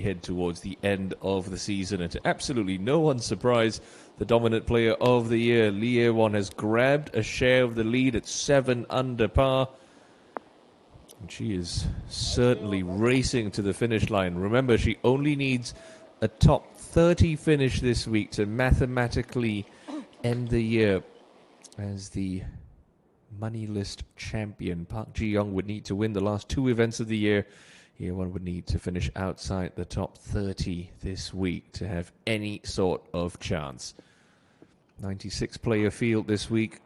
head towards the end of the season. And to absolutely no one's surprise, the dominant player of the year, Lee Ae-won, has grabbed a share of the lead at 7 under par. And she is certainly racing to the finish line. Remember, she only needs a top 30 finish this week to mathematically end the year as the money list champion. Park Ji-young would need to win the last 2 events of the year. Here one would need to finish outside the top 30 this week to have any sort of chance. 96 player field this week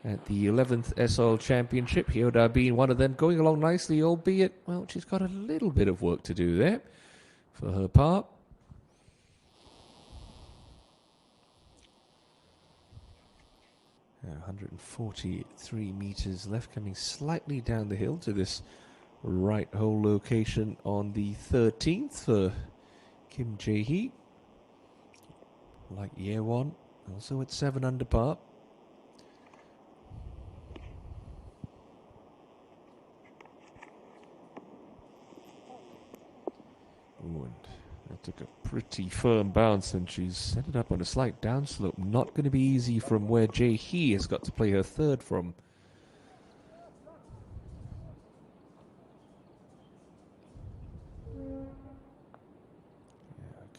at the 11th SL Championship. Hyo Da-bin, one of them, going along nicely, albeit, well, she's got a little bit of work to do there for her part. 143 meters left, coming slightly down the hill to this right hole location on the 13th for Kim Jae-hee. Like Ae-won, also at 7 under par. Ooh, and that took a pretty firm bounce, and she's ended up on a slight downslope. Not going to be easy from where Jae-hee has got to play her third from.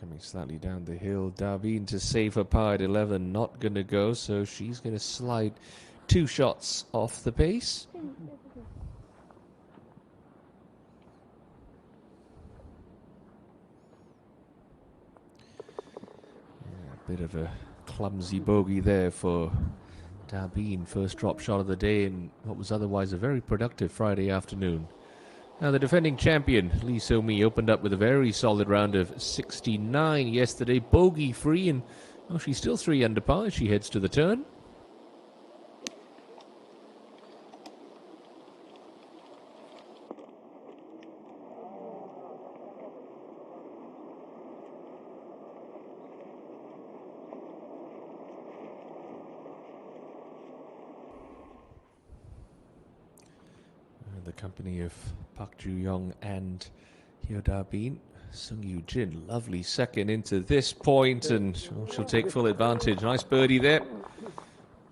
Coming slightly down the hill, Da-bin to save her par at 11, not going to go, so she's going to slide 2 shots off the pace. A bit of a clumsy bogey there for Da-bin, first drop shot of the day in what was otherwise a very productive Friday afternoon. Now, the defending champion, Lee So-mi, opened up with a very solid round of 69 yesterday, bogey-free, and well, she's still 3 under par as she heads to the turn. The company of Park Ju-young and Hyo Da-bin. Sung Yoo-jin, lovely second into this point, and she'll take full advantage. Nice birdie there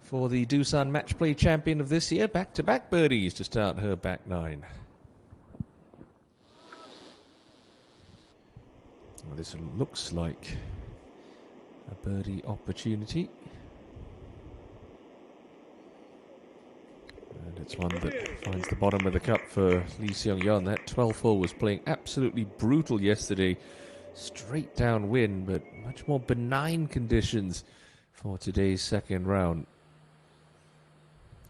for the Doosan match play champion of this year. Back-to-back birdies to start her back 9. Well, this looks like a birdie opportunity. And it's one that finds the bottom of the cup for Lee Seung-yeon. That 12th hole was playing absolutely brutal yesterday. Straight downwind, but much more benign conditions for today's second round.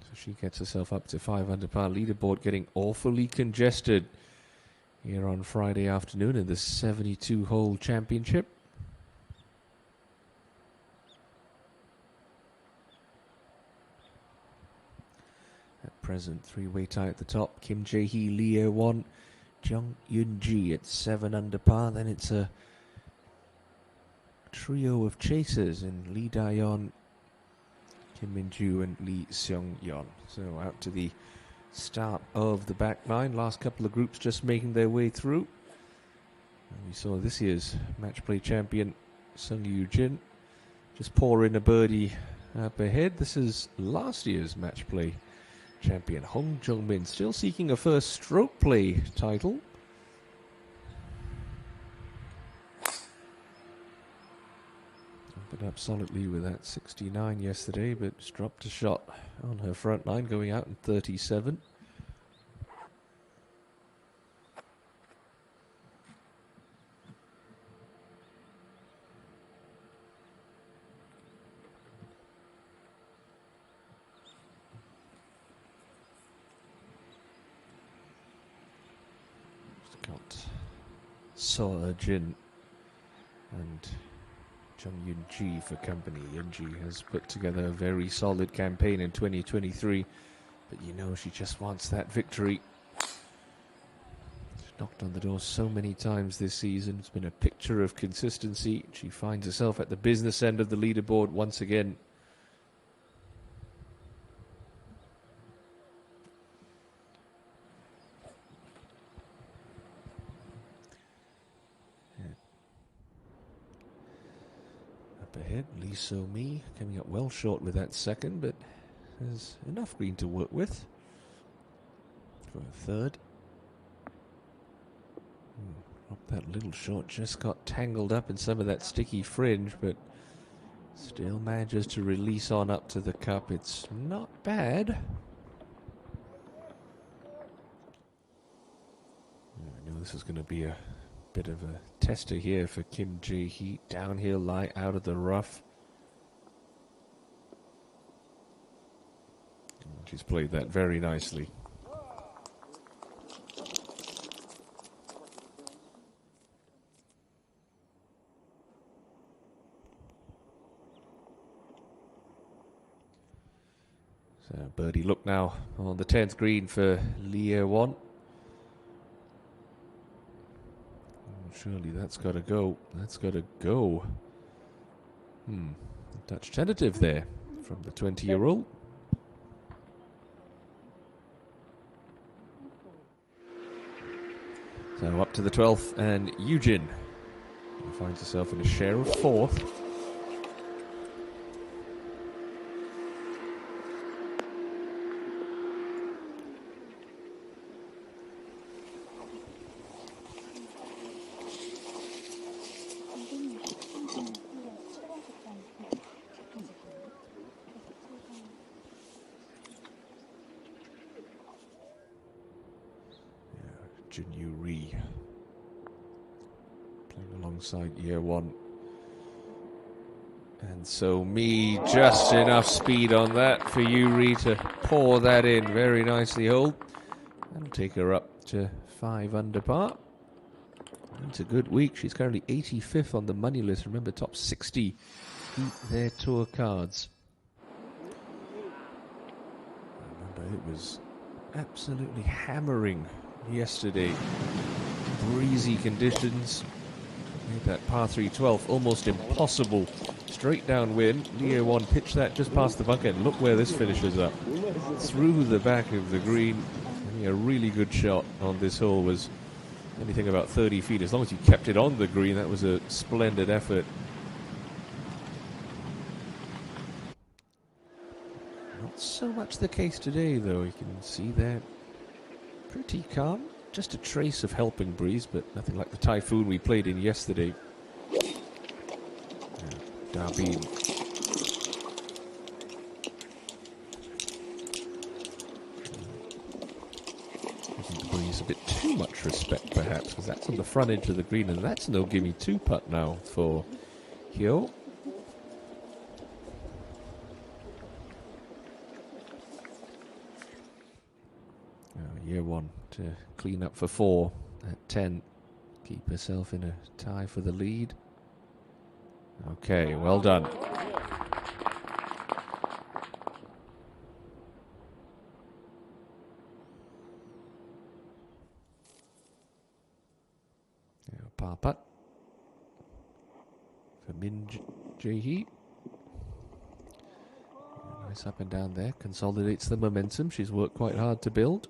So she gets herself up to 5 under par. Leaderboard getting awfully congested here on Friday afternoon in the 72-hole championship. At present, 3-way tie at the top. Kim Jae-hee, Lee Ae-won, Jung Yoon-ji at 7 under par. Then it's a trio of chasers in Lee Da-yeon, Kim Min-joo, and Lee Seung-yeon. So out to the start of the back 9. Last couple of groups just making their way through. And we saw this year's match play champion, Sung Yoo-jin, just pour in a birdie up ahead. This is last year's match play champion, Hong Jung-min, still seeking a first stroke play title. Opened up solidly with that 69 yesterday, but just dropped a shot on her front line, going out in 37. Got So-jin and Jung Yoon-ji for company. Yoon-ji has put together a very solid campaign in 2023, but you know she just wants that victory. She's knocked on the door so many times this season. It's been a picture of consistency. She finds herself at the business end of the leaderboard once again. ahead. Lee So-mi coming up well short with that second, but there's enough green to work with for a third. That little shot just got tangled up in some of that sticky fringe, but still manages to release on up to the cup. It's not bad. I know this is going to be a bit of a tester here for Kim Jae-hee. Downhill lie out of the rough. She's played that very nicely. So birdie look now on the 10th green for Lee Won. Surely that's got to go. That's got to go. Touch tentative there from the 20-year-old. So up to the 12th, and Eugene finds herself in a share of 4th. Ri playing alongside year 1, and So-mi just enough speed on that for Yuri to pour that in very nicely. Hold, that'll take her up to 5 under par. It's a good week. She's currently 85th on the money list. Remember, top 60 eat their tour cards. Remember, it was absolutely hammering yesterday. Breezy conditions made that par 3 12th almost impossible. Straight downwind. Lee Won pitched that just past the bunker, and look where this finishes up. Through the back of the green. A really good shot on this hole. Was anything about 30 feet. As long as you kept it on the green, that was a splendid effort. Not so much the case today, though. You can see that pretty calm. Just a trace of helping breeze, but nothing like the typhoon we played in yesterday. Darbin. Giving the breeze a bit too much respect, perhaps, because that's on the front edge of the green, and that's no gimme 2 putt now for Hyo. Year 1 to clean up for 4 at 10. Keep herself in a tie for the lead. Okay, well done. Par putt for Min Jae-hee. Nice up and down there. Consolidates the momentum. She's worked quite hard to build.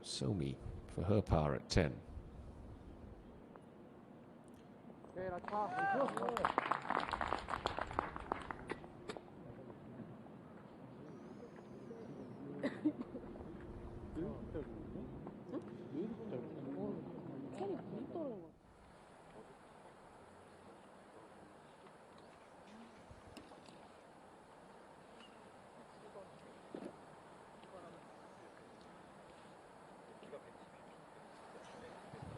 So-mi for her par at 10.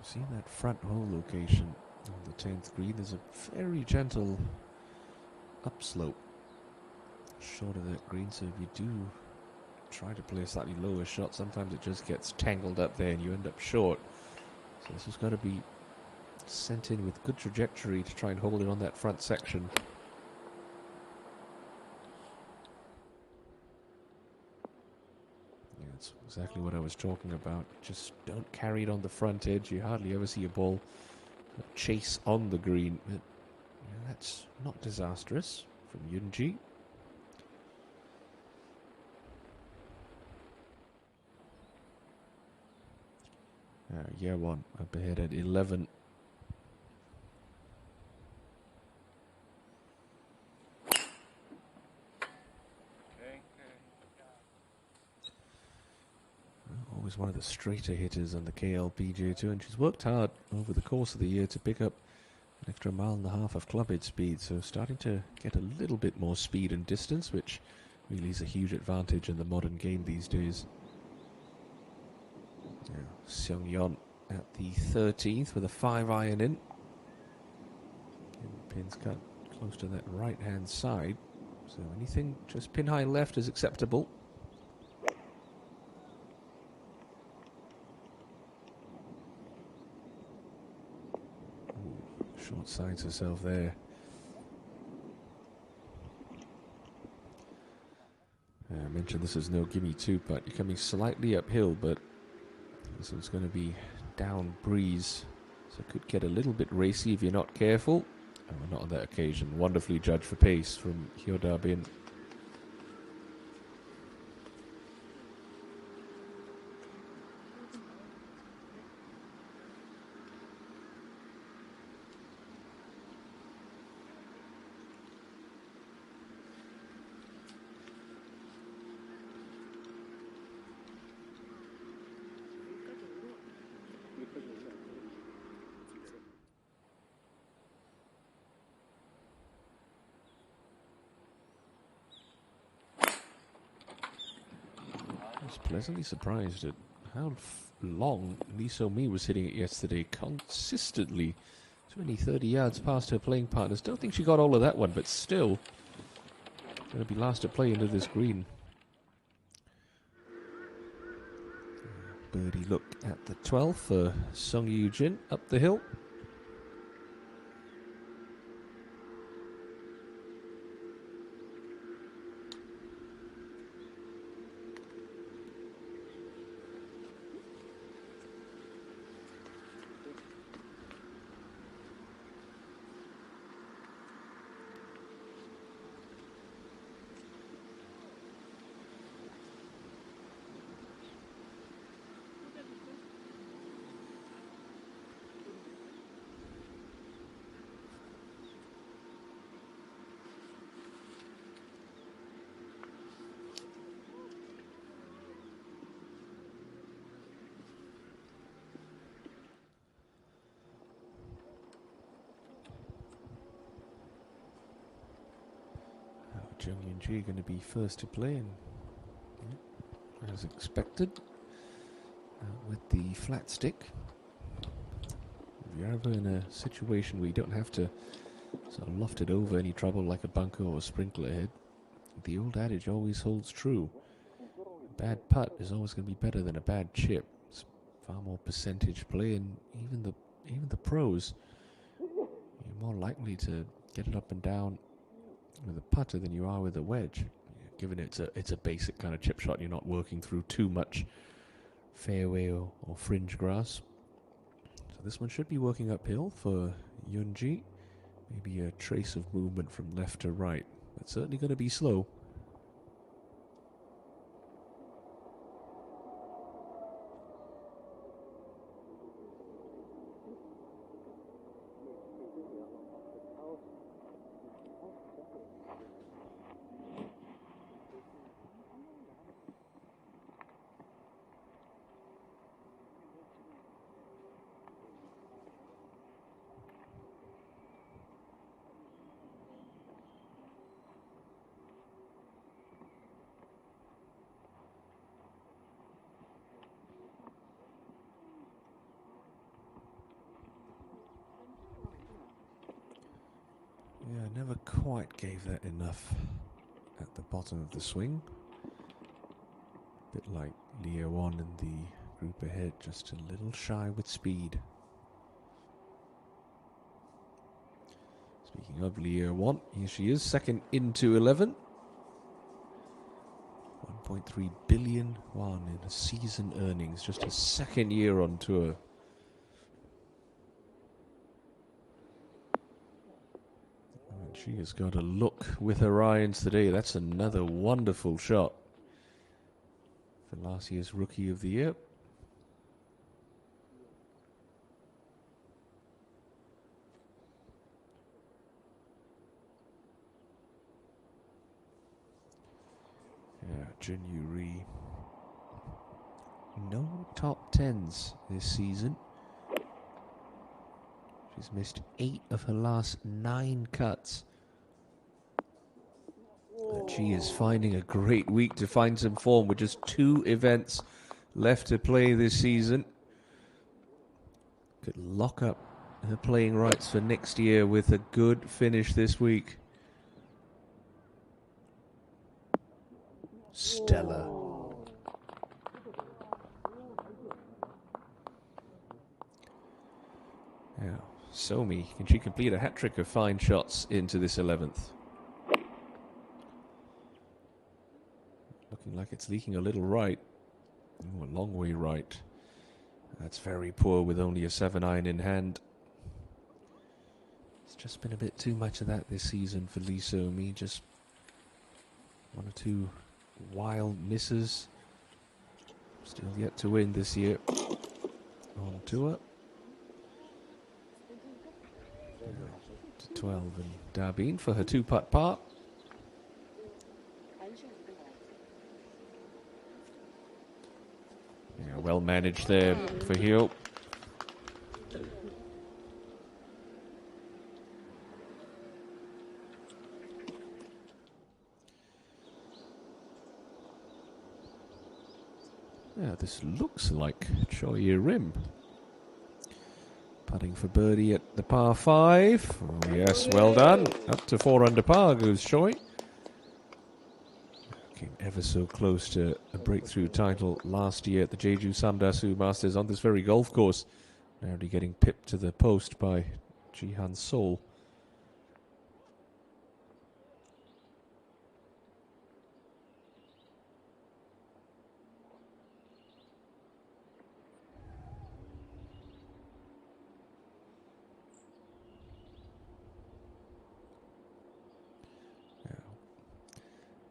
See that front hole location on the 10th green. There's a very gentle upslope short of that green, so if you do try to play a slightly lower shot, sometimes it just gets tangled up there and you end up short. So this has got to be sent in with good trajectory to try and hold it on that front section. That's exactly what I was talking about. Just don't carry it on the front edge. You hardly ever see a ball chase on the green. But that's not disastrous from Yunji. Year one up ahead at 11. Always one of the straighter hitters on the KLPGA Tour, and she's worked hard over the course of the year to pick up an extra 1.5 miles of club head speed, so starting to get a little bit more speed and distance, which really is a huge advantage in the modern game these days. Seung Yeon at the 13th with a 5-iron in. And pins cut close to that right-hand side, so anything just pin high left is acceptable. Short sides herself there. I mentioned this is no gimme two putt. You're coming slightly uphill, but this one's going to be down breeze, so it could get a little bit racy if you're not careful. Oh, not on that occasion. Wonderfully judged for pace from Hyoda Bin. I was pleasantly surprised at how long Lee So-mi was hitting it yesterday, consistently 20, 30 yards past her playing partners. Don't think she got all of that one, but still going to be last to play into this green. Birdie look at the 12th for Sung Yoo-jin up the hill. Jung Yun-ji going to be first to play, and as expected, with the flat stick. If you're ever in a situation where you don't have to sort of loft it over any trouble like a bunker or a sprinkler head, the old adage always holds true. A bad putt is always going to be better than a bad chip. It's far more percentage play, and even the pros, you're more likely to get it up and down with a putter than you are with a wedge, given it's a basic kind of chip shot. You're not working through too much fairway or fringe grass. So this one should be working uphill for Yun-ji. Maybe a trace of movement from left to right, but certainly going to be slow. Yeah, never quite gave that enough at the bottom of the swing. Bit like Leo 1 and the group ahead, just a little shy with speed. Speaking of Leo 1, here she is, second into 11. 1.3 billion won in a season earnings, just her second year on tour. She has got a look with her irons today. That's another wonderful shot for last year's Rookie of the Year. Jun Yuri. No top 10s this season. She's missed 8 of her last 9 cuts. And she is finding a great week to find some form with just 2 events left to play this season. Could lock up her playing rights for next year with a good finish this week. Stella. Now, Somi, can she complete a hat-trick of fine shots into this 11th? Looking like it's leaking a little right. Oh, a long way right. That's very poor with only a 7-iron in hand. It's just been a bit too much of that this season for Lee Somi. Just 1 or 2 wild misses. Still yet to win this year. On tour. To 12 and Darbin for her 2-putt par. Yeah, well managed there for Hyo. Yeah, this looks like Choi Ye-rim. Putting for birdie at the par 5. Oh, yes, well done. Up to 4 under par goes Choi. Came ever so close to a breakthrough title last year at the Jeju Samdasu Masters on this very golf course. Narrowly getting pipped to the post by Jihan Sol.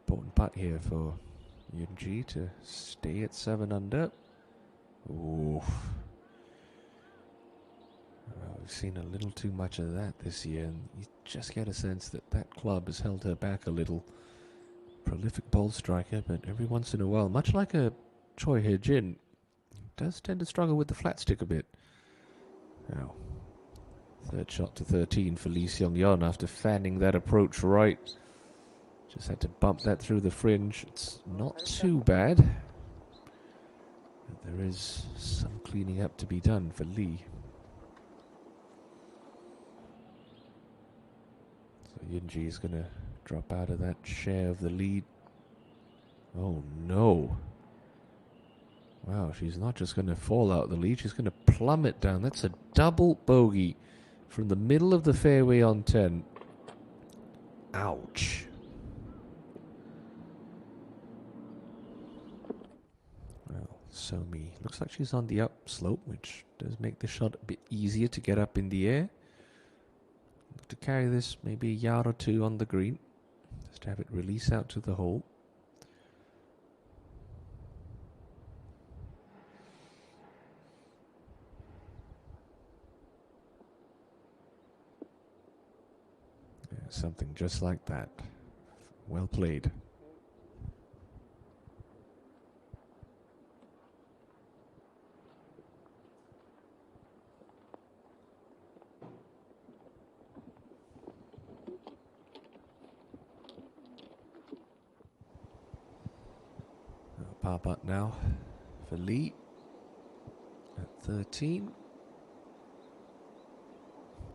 Important putt here for ENG to stay at 7 under. Ooh. Well, we've seen a little too much of that this year, and you just get a sense that that club has held her back a little. Prolific ball striker, but every once in a while, much like a Choi Hye-jin, does tend to struggle with the flat stick a bit. Now, 3rd shot to 13 for Lee Seong-yeon after fanning that approach right. Just had to bump that through the fringe. It's not too bad. But there is some cleaning up to be done for Lee. So Yunji is going to drop out of that share of the lead. Oh no. Wow, she's not just going to fall out of the lead, she's going to plummet down. That's a double bogey from the middle of the fairway on 10. Ouch. Well, Somi looks like she's on the upslope, which does make the shot a bit easier to get up in the air. Look to carry this maybe a yard or 2 on the green. Just have it release out to the hole. Yeah, something just like that. Well played. Par putt now for Lee at 13.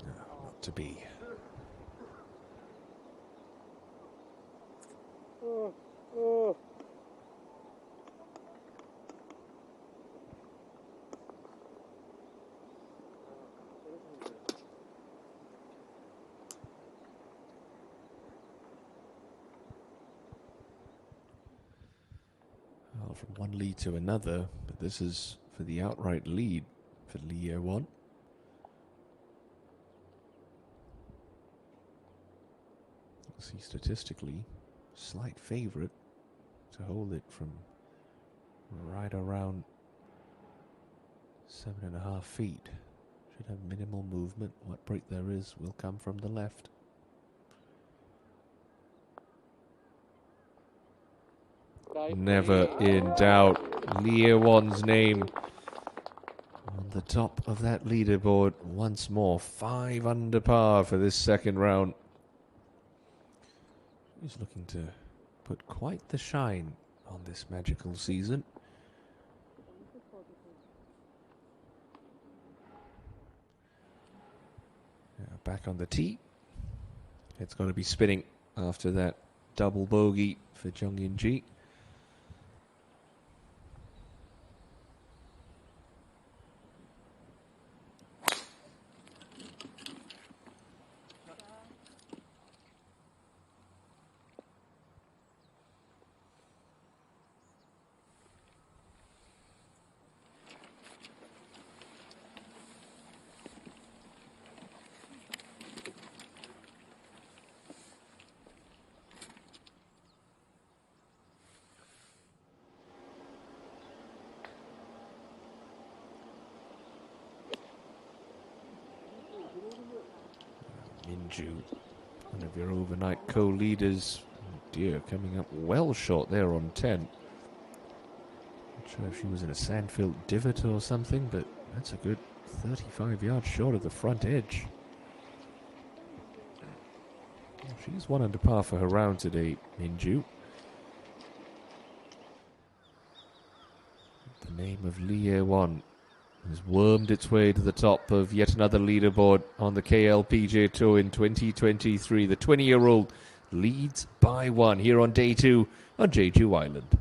No, not to be. Well, from one lead to another, but this is for the outright lead for Lee Ye-won. See, statistically, slight favorite to hold it from right around 7.5 feet. Should have minimal movement. What break there is will come from the left. never in doubt. Lee Won's name on the top of that leaderboard once more. 5 under par for this second round. He's looking to put quite the shine on this magical season. Now back on the tee. It's going to be spinning after that double bogey for Jung In-ji. Minju, one of your overnight co-leaders. Oh dear, coming up well short there on 10. Not sure if she was in a sand-filled divot or something, but that's a good 35 yards short of the front edge. She's 1 under par for her round today, Minju. The name of Lee Won has wormed its way to the top of yet another leaderboard on the KLPGA Tour in 2023. The 20-year-old leads by 1 here on day 2 on Jeju Island.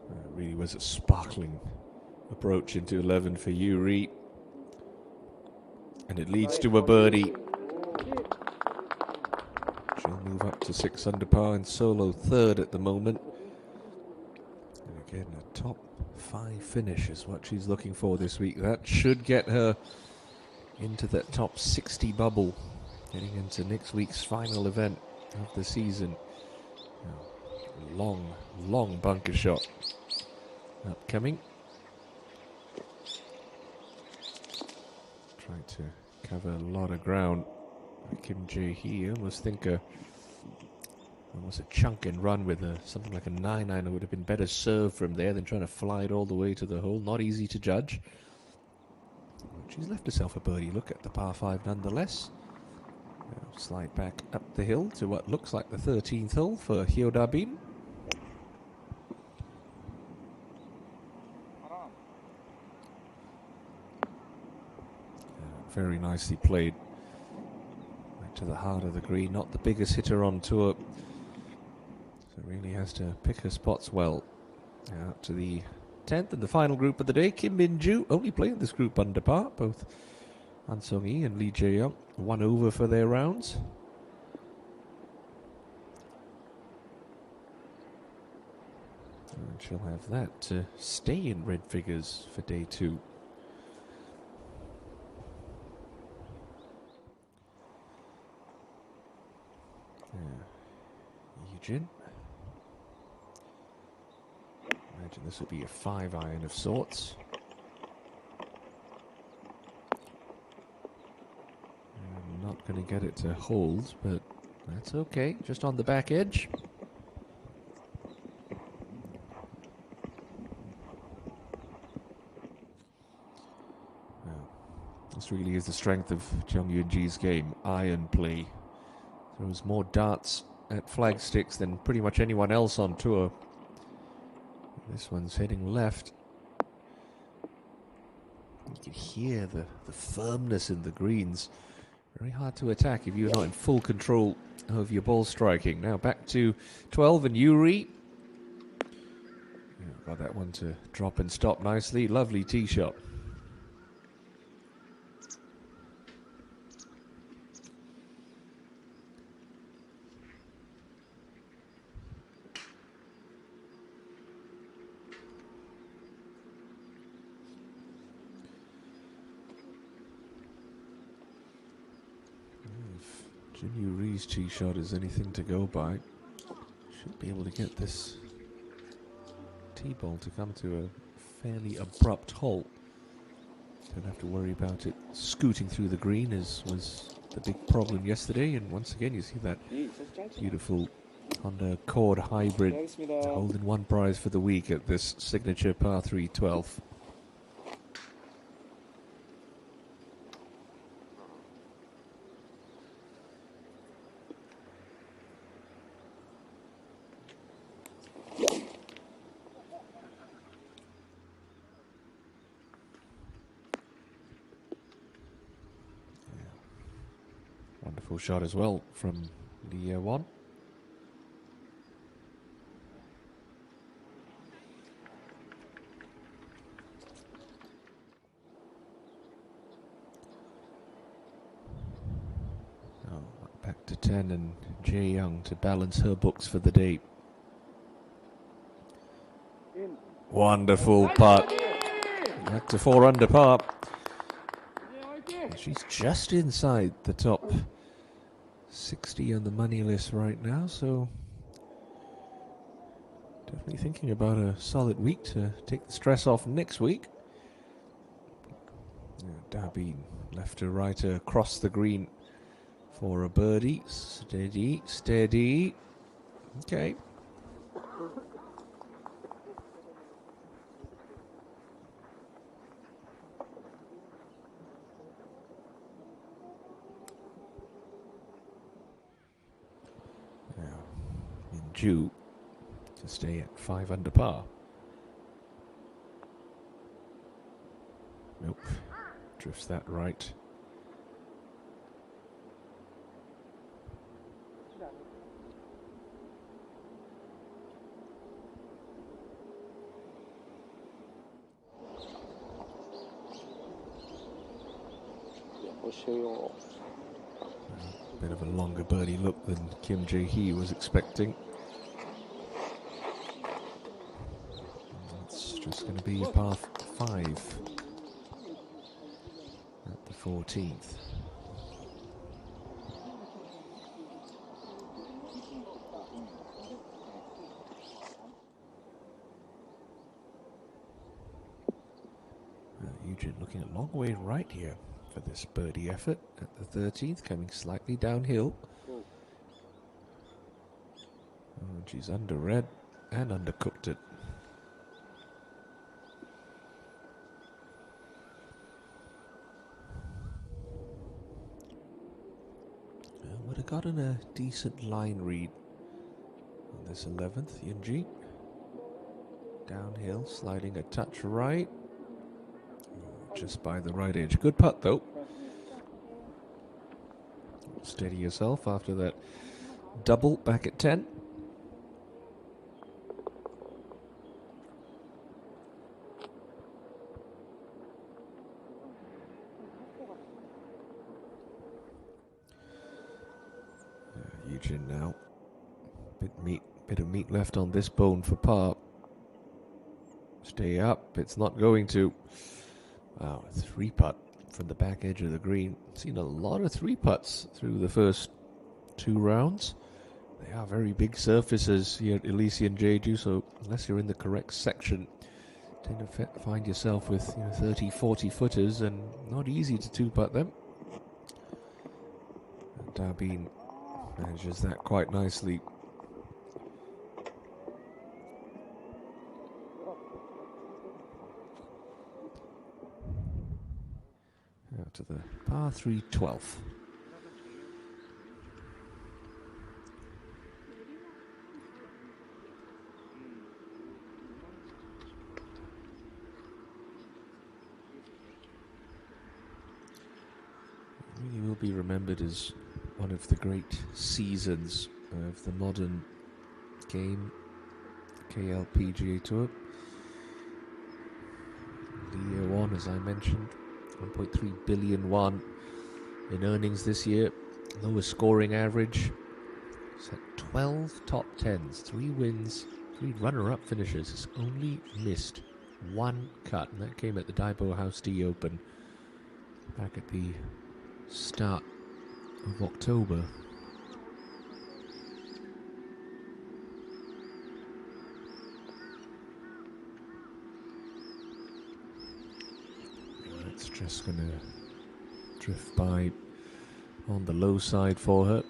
It really was a sparkling approach into 11 for Yuri. And it leads to a birdie. She'll move up to 6 under par and solo third at the moment. And again, a top 5 finish is what she's looking for this week. That should get her into that top 60 bubble, getting into next week's final event of the season. Long bunker shot upcoming. Trying to cover a lot of ground. Kim Jae-hee almost think almost a chunk and run with something like a 9-iron. It would have been better served from there than trying to fly it all the way to the hole. Not easy to judge. She's left herself a birdie look at the par 5 nonetheless. Slide back up the hill to what looks like the 13th hole for Hyoda Bin. Very nicely played. Right to the heart of the green. Not the biggest hitter on tour. So really has to pick her spots well. Out to the 10th and the final group of the day. Kim Min-ju only playing this group under par. Both Han Sung-hee and Lee Jae-young 1 over for their rounds. And she'll have that to stay in red figures for day 2. Yijin. Imagine this would be a 5-iron of sorts. I'm not going to get it to hold, but that's okay. Just on the back edge. Well, this really is the strength of Chung Yun-ji's game. Iron play. Throws more darts at flagsticks than pretty much anyone else on tour. This one's heading left. You can hear the firmness in the greens. Very hard to attack if you're not in full control of your ball striking. Now back to 12 and Yuri. Yeah, got that one to drop and stop nicely. Lovely tee shot. Yuri's tee shot is anything to go by. Should be able to get this tee ball to come to a fairly abrupt halt. Don't have to worry about it scooting through the green as was the big problem yesterday. And once again you see that beautiful Honda Accord hybrid holding one prize for the week at this signature par 3 12th. Wonderful shot as well from Lee Jae-won. Back to 10 and Jae-young to balance her books for the day. Wonderful putt. Back to 4 under par. She's just inside the top 60 on the money list right now, so definitely thinking about a solid week to take the stress off next week. Dabin left to right across the green for a birdie. Steady, steady. Okay. Due to stay at 5 under par. Nope. Drifts that right. Bit of a longer birdie look than Kim Jae-hee was expecting. It's just going to be a par 5 at the 14th. Eugene looking a long way right here for this birdie effort at the 13th, coming slightly downhill. Oh, she's under-read and undercooked it. Would have gotten a decent line read on this 11th, ENG. Downhill, sliding a touch right. Just by the right edge. Good putt though. Steady yourself after that double back at 10. Eugene now. Bit of meat left on this bone for par. Stay up. It's not going to. Wow, a 3-putt from the back edge of the green. Seen a lot of 3-putts through the first 2 rounds. They are very big surfaces here at Elysian Jeju, so unless you're in the correct section, tend to find yourself with 30, 40 footers, and not easy to 2-putt them. And Darbin manages that quite nicely. Out to the par 3 12th. Really will be remembered as one of the great seasons of the modern game, KLPGA Tour. The year one, as I mentioned, 1.3 billion won in earnings this year. Lowest scoring average. Set 12 top 10s, 3 wins, 3 runner-up finishes. It's only missed 1 cut, and that came at the Daibo House D Open back at the start of October. It's just going to drift by on the low side for her.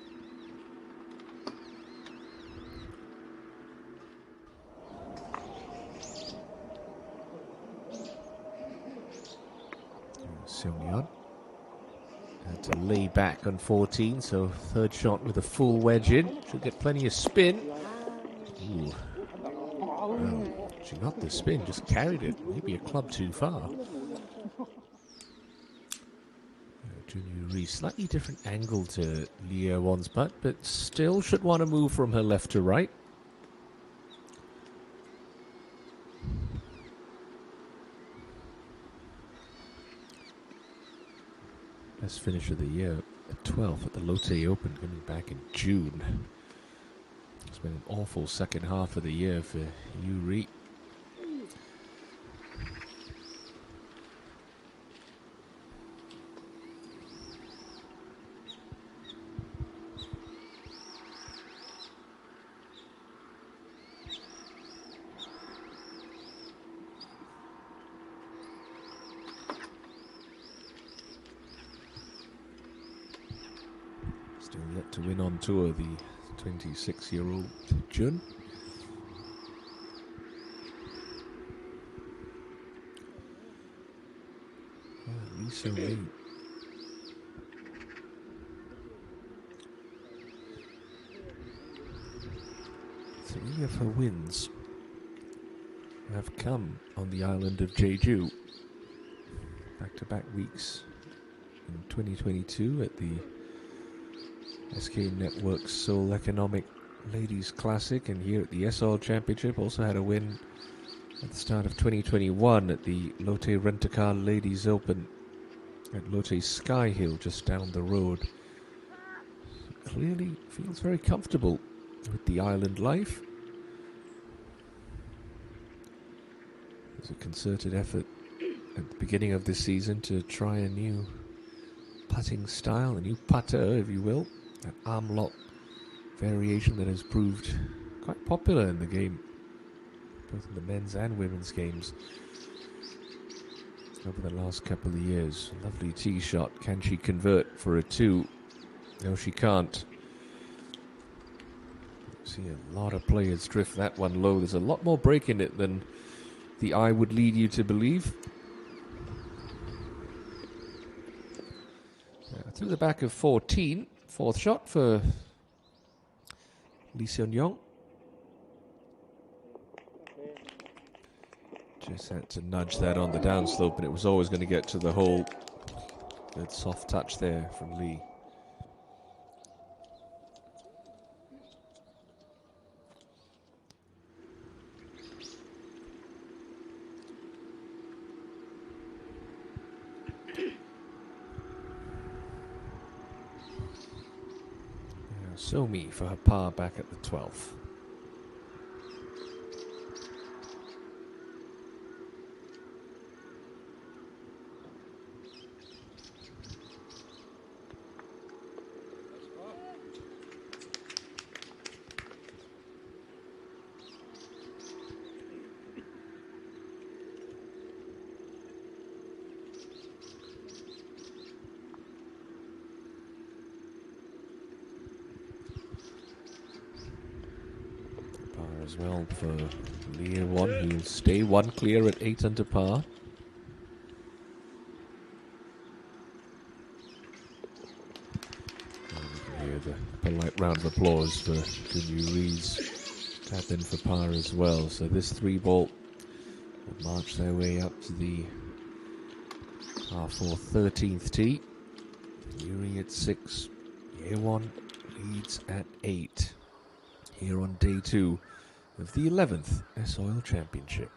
Seung-yeon had to lay back on 14, so third shot with a full wedge in. She'll get plenty of spin. Ooh. Well, she got the spin, just carried it. Maybe a club too far. Slightly different angle to Lee Er-won's putt, but still should want to move from her left to right. Best finish of the year at 12th at the Lotte Open, coming back in June. It's been an awful second half of the year for Yu Ri. Still yet to win on tour, the 26-year-old Jun. Lisa Lee. 3 of her wins have come on the island of Jeju. Back-to-back weeks in 2022 at the SK Network's Seoul Economic Ladies Classic, and here at the SR Championship. Also had a win at the start of 2021 at the Lotte Rent-A-Car Ladies Open at Lotte Sky Hill just down the road. Clearly feels very comfortable with the island life. There's a concerted effort at the beginning of this season to try a new putting style, a new putter, if you will, an arm lock variation that has proved quite popular in the game, both in the men's and women's games over the last couple of years. Lovely tee shot. Can she convert for a 2? No, she can't. See a lot of players drift that one low. There's a lot more break in it than the eye would lead you to believe. Through the back of 14. Fourth shot for Lee Seon-yong. Just had to nudge that on the downslope, and it was always going to get to the hole. Good soft touch there from Lee. Somi for her par back at the 12th. As well for Lee Won, who'll stay one clear at 8 under par. And we can hear the polite round of applause for Gunyu Ree's tap in for par as well. So this 3-ball will march their way up to the par 4 13th tee. Yuri at 6, Yewon leads at 8 here on day 2 of the 11th S-Oil Championship.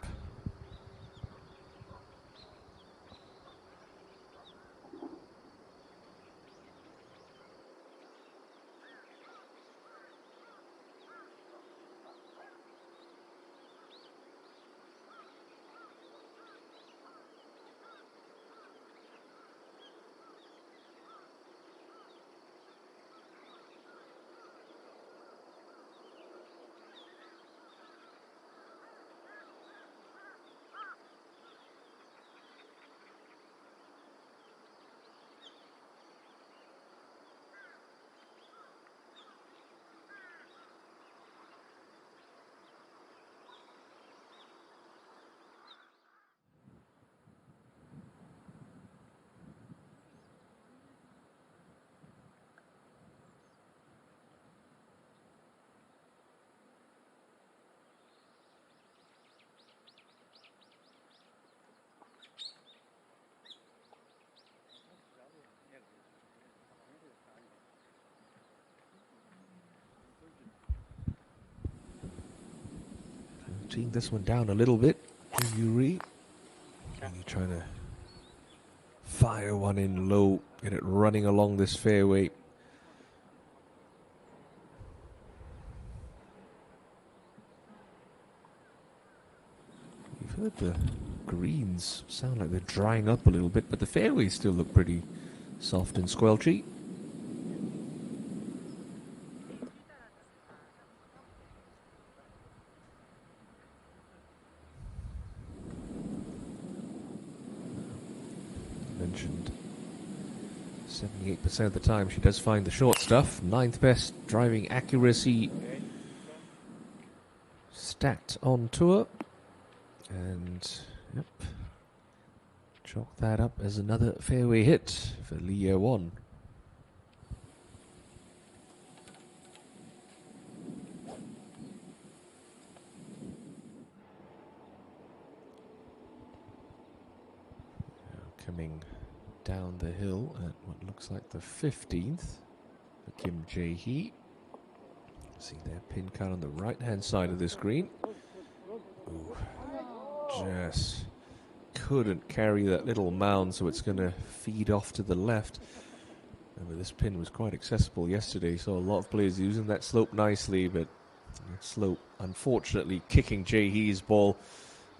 Teeing this one down a little bit. Yuri trying to fire one in low, get it running along this fairway. You've heard the greens sound like they're drying up a little bit, but the fairways still look pretty soft and squelchy. Mentioned 78% of the time she does find the short stuff. 9th best driving accuracy stat on tour. And yep, chalk that up as another fairway hit for Lee Won. Coming down the hill at what looks like the 15th for Kim Jae-hee. See their pin count on the right hand side of this green. Ooh, just couldn't carry that little mound, so it's going to feed off to the left. Remember, this pin was quite accessible yesterday, so a lot of players using that slope nicely, but that slope, unfortunately, kicking Jay He's ball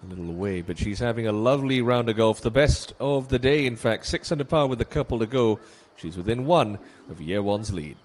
a little away. But she's having a lovely round of golf, the best of the day, in fact. 6 under par with a couple to go. She's within 1 of year one's lead.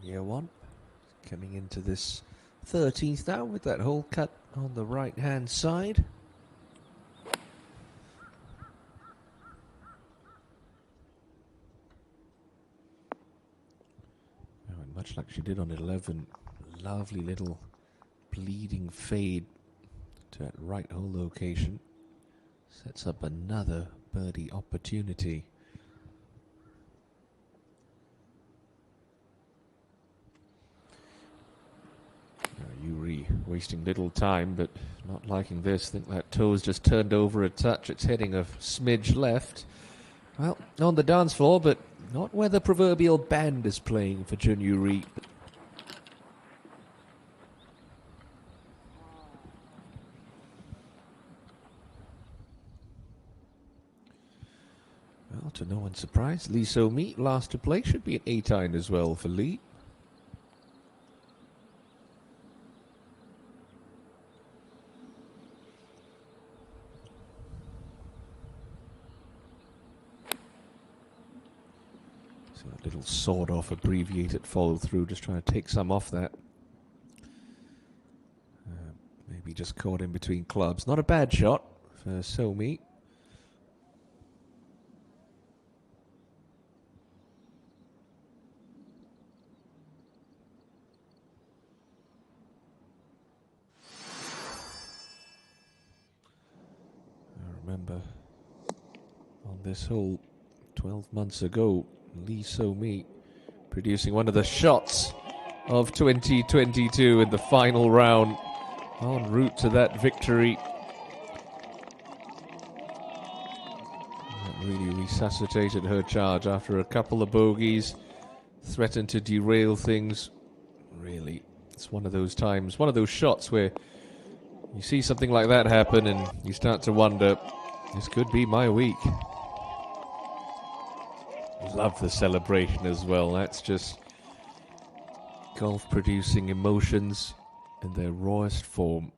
Year one coming into this 13th now with that hole cut on the right hand side. And much like she did on 11, lovely little bleeding fade to that right hole location. Sets up another birdie opportunity. Yuri wasting little time, but not liking this. Think that toe's just turned over a touch. It's heading a smidge left. Well, on the dance floor, but not where the proverbial band is playing for Jun Yuri. Well, to no one's surprise, Lee So-mi, last to play, should be an 8-iron as well for Lee. So a little sawed-off abbreviated follow-through, just trying to take some off that. Maybe just caught in between clubs. Not a bad shot for So-mi. remember on this hole 12 months ago, Lee So-mi producing one of the shots of 2022 in the final round, en route to that victory. That really resuscitated her charge after a couple of bogeys, threatened to derail things. Really, it's one of those times, one of those shots where you see something like that happen and you start to wonder, this could be my week. Love the celebration as well. That's just golf producing emotions in their rawest form.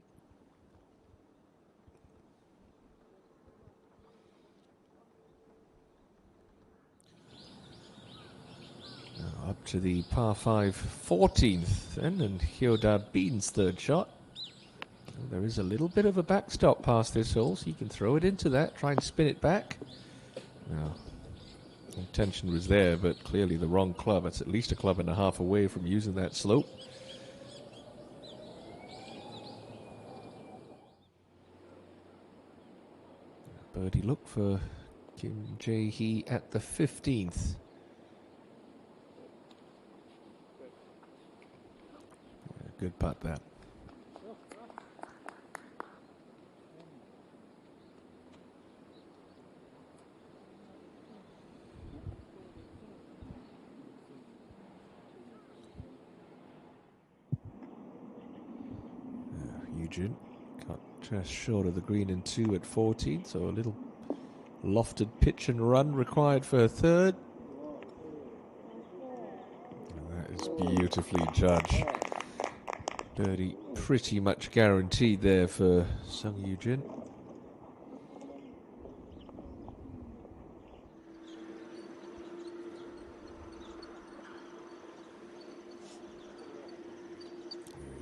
Now up to the par 5 14th then, and Hyoda Bean's third shot. There is a little bit of a backstop past this hole, so you can throw it into that, try and spin it back. Now, intention was there, but clearly the wrong club. It's at least a club and a half away from using that slope. Birdie look for Kim Jae-hee at the 15th. Yeah, good putt that. Eugene cut just short of the green in 2 at 14, so a little lofted pitch and run required for a third. And that is beautifully judged. Birdie pretty much guaranteed there for Sung Eugene.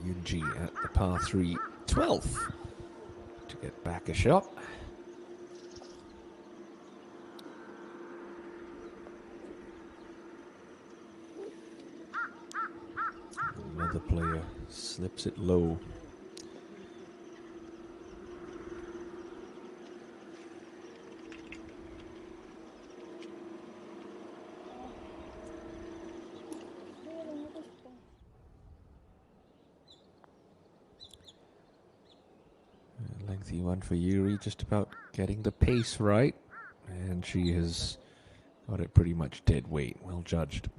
Yoonji at the par 3 12th to get back a shot. Another player slips it low. Lengthy one for Yuri, just about getting the pace right, and she has got it pretty much dead weight. Well judged.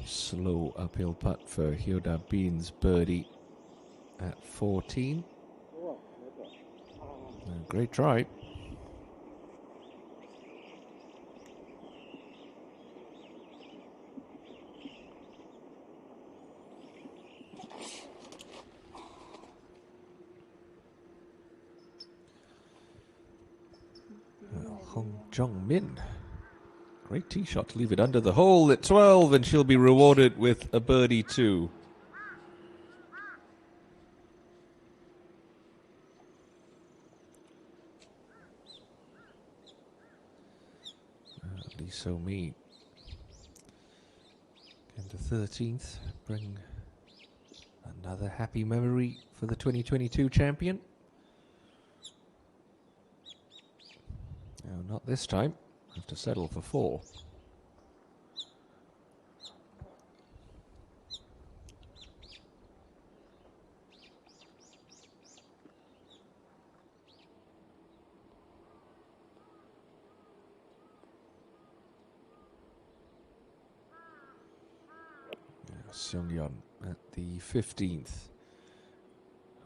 Slow uphill putt for Hyoda Bean's birdie at 14. Great try. Hong Jong-min. Great tee shot to leave it under the hole at 12, and she'll be rewarded with a birdie too. Lee So-mi. And the 13th, bring another happy memory for the 2022 champion. No, not this time. Have to settle for 4. Seung-yeon at the 15th.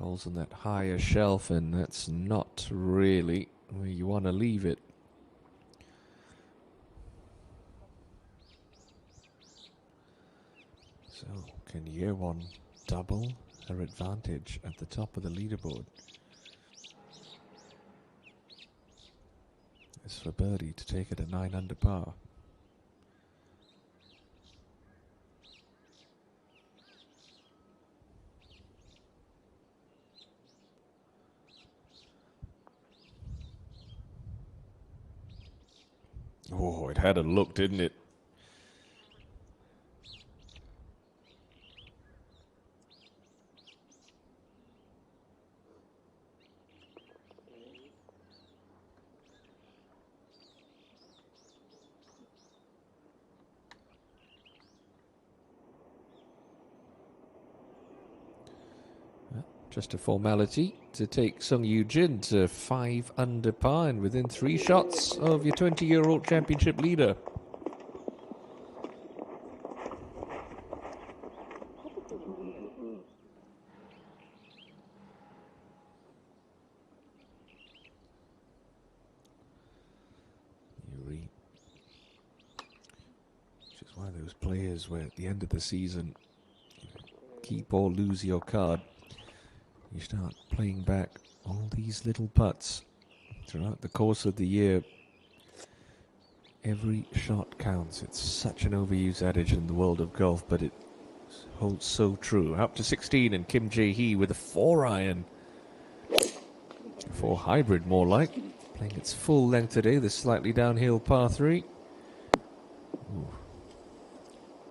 Holes on that higher shelf, and that's not really where you want to leave it. So, can Yeowon double her advantage at the top of the leaderboard? It's for birdie to take it at 9 under par. Oh, it had a look, didn't it? Just a formality to take Sung Yu Jin to 5 under par and within 3 shots of your 20-year-old championship leader. Yuri, which is one of those players where at the end of the season, keep or lose your card. You start playing back all these little putts throughout the course of the year. Every shot counts. It's such an overused adage in the world of golf, but it holds so true. Up to 16 and Kim Jae-hee with a 4-iron. 4 hybrid more like. Playing its full length today, the slightly downhill par 3. Ooh.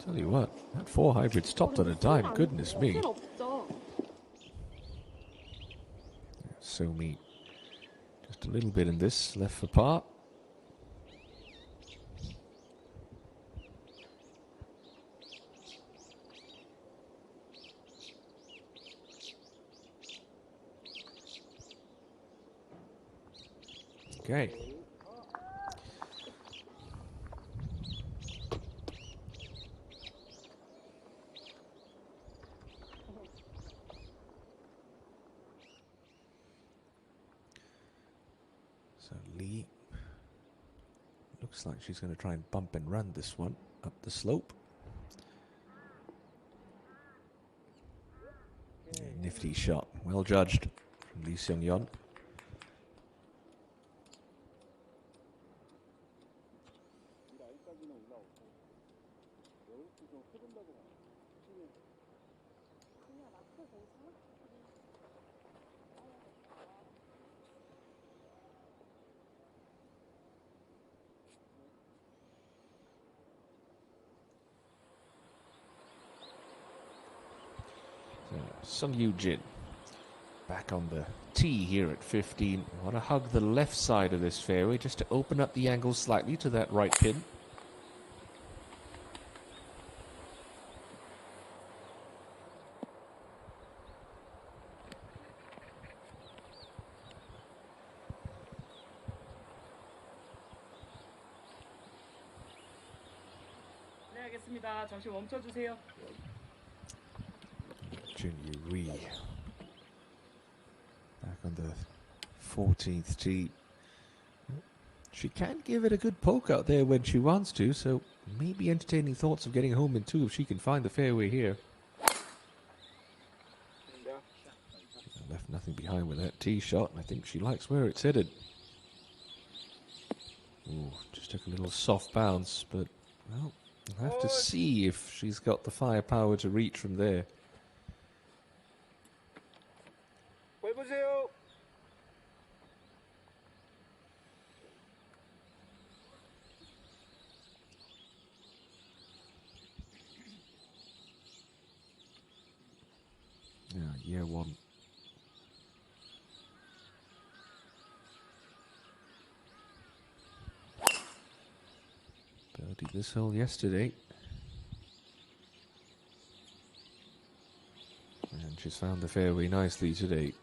Tell you what, that 4 hybrid stopped on a dime. Goodness me. So me. Just a little bit in this, left for par. Okay. So Lee looks like she's going to try and bump and run this one up the slope. Yeah, nifty shot. Well judged from Lee Seung-yeon. Sung Yu Jin back on the tee here at 15. Want to hug the left side of this fairway just to open up the angle slightly to that right pin. 네, 알겠습니다. 잠시 멈춰 주세요. Yuri back on the 14th tee. She can give it a good poke out there when she wants to, so maybe entertaining thoughts of getting home in 2 if she can find the fairway here. Left nothing behind with that tee shot, and I think she likes where it's headed. Ooh, just took a little soft bounce, but well, we'll have to see if she's got the firepower to reach from there. Yeah, year one. Birdied this hole yesterday. And she's found the fairway nicely today.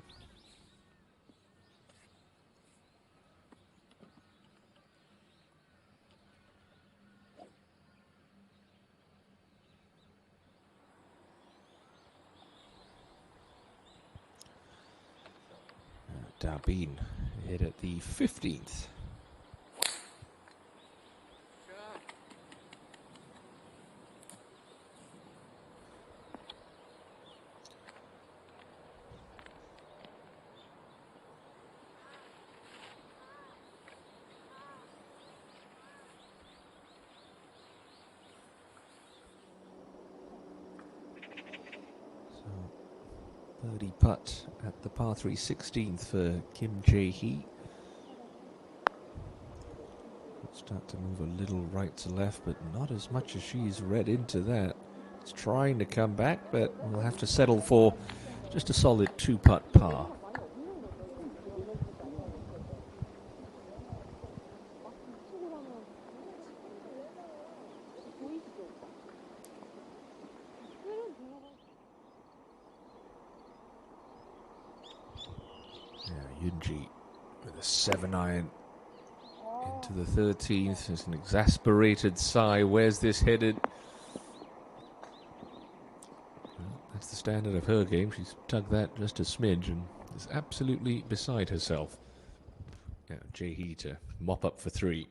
Dabin hit at the 15th. Birdie putt at the par 3 16th for Kim Jae-hee. It's Start to move a little right to left, but not as much as she's read into that. It's trying to come back, but we'll have to settle for just a solid 2-putt par. Yunji with a 7-iron into the 13th. There's an exasperated sigh. Where's this headed? Well, that's the standard of her game. She's tugged that just a smidge and is absolutely beside herself. Now Jae-hee to mop up for 3.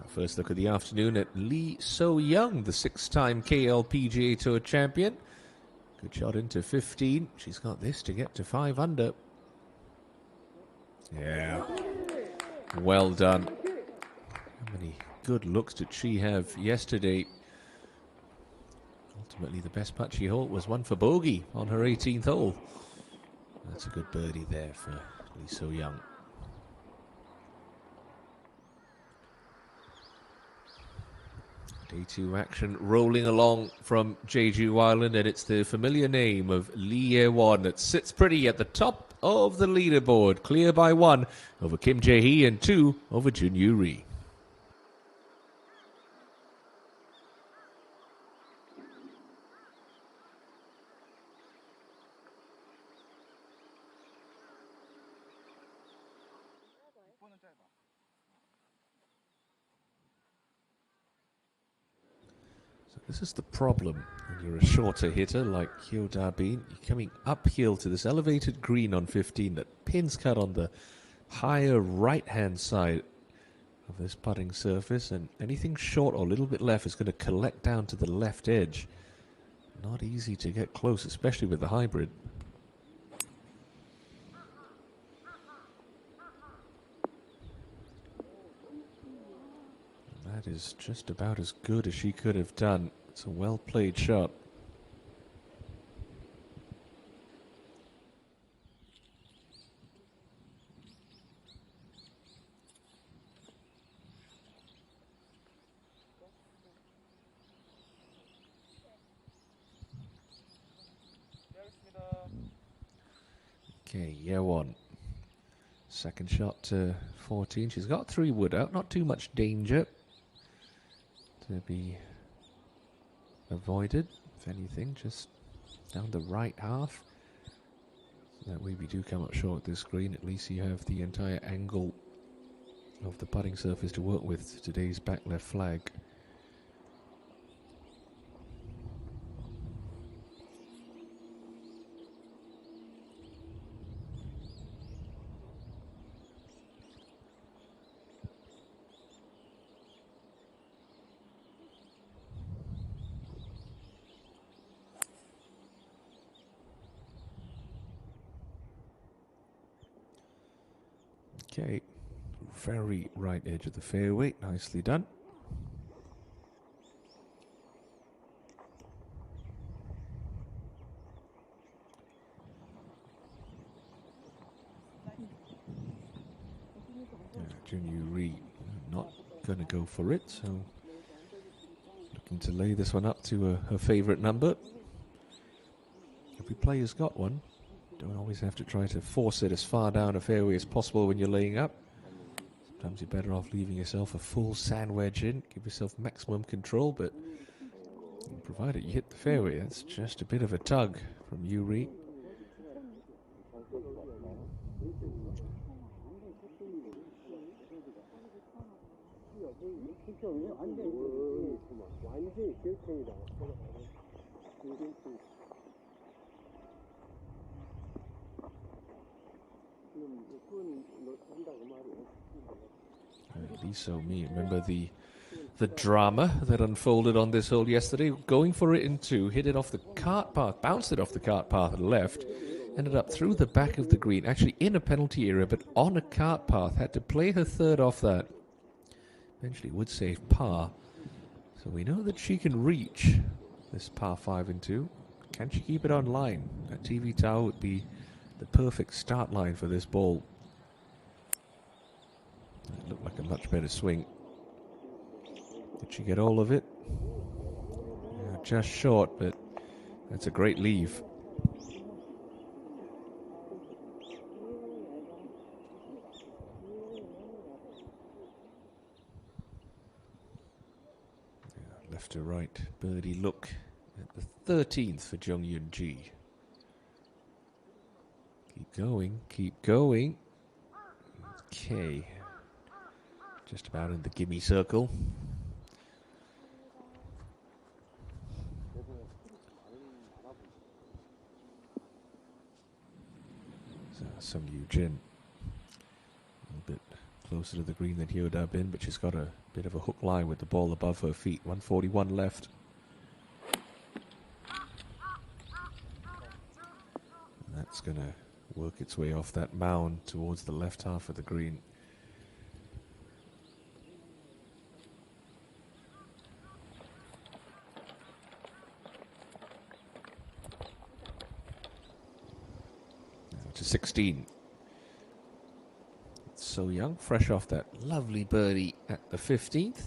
First look at the afternoon at Lee So-young, the 6-time KLPGA Tour champion. Good shot into 15. She's got this to get to 5 under. Yeah. Well done. How many good looks did she have yesterday? Ultimately, the best putt she hole was one for bogey on her 18th hole. That's a good birdie there for Lee So-young. Day 2 action rolling along from Jeju Island, and it's the familiar name of Lee Ye-won that sits pretty at the top of the leaderboard, clear by 1 over Kim Jae-hee and 2 over Junyu Ri. This is the problem when you're a shorter hitter like Hyo Da-bin. You're coming uphill to this elevated green on 15 that pins cut on the higher right-hand side of this putting surface, and anything short or a little bit left is going to collect down to the left edge. Not easy to get close, especially with the hybrid. That is just about as good as she could have done. It's a well-played shot. Okay, Ye-won. Second shot to 14. She's got 3 wood out. Not too much danger to be avoided. If anything, just down the right half. That way we do come up short this green. At least you have the entire angle of the putting surface to work with today's back left flag. Okay, very right edge of the fairway, nicely done. Junyu Ri not going to go for it, so looking to lay this one up to her favourite number. Every player's got one. Don't always have to try to force it as far down a fairway as possible when you're laying up. Sometimes you're better off leaving yourself a full sand wedge in, give yourself maximum control, but provided you hit the fairway, that's just a bit of a tug from Yuri. Lee So-mi, remember the drama that unfolded on this hole yesterday? Going for it in 2, hit it off the cart path, bounced it off the cart path and left, ended up through the back of the green, actually in a penalty area, but on a cart path. Had to play her third off that. Eventually would save par. So we know that she can reach this par 5 and 2. Can she keep it on line? That TV tower would be the perfect start line for this ball. It looked like a much better swing. Did she get all of it? Yeah, just short, but that's a great leave. Yeah, left to right, birdie look at the 13th for Jung Yun Ji. Keep going, keep going. Okay. Just about in the gimme circle. So Sung Yu Jin a little bit closer to the green than Hyoda Bin, but she's got a bit of a hook line with the ball above her feet. 141 left. And that's going to work its way off that mound towards the left half of the green. To 16. So Young, fresh off that lovely birdie at the 15th.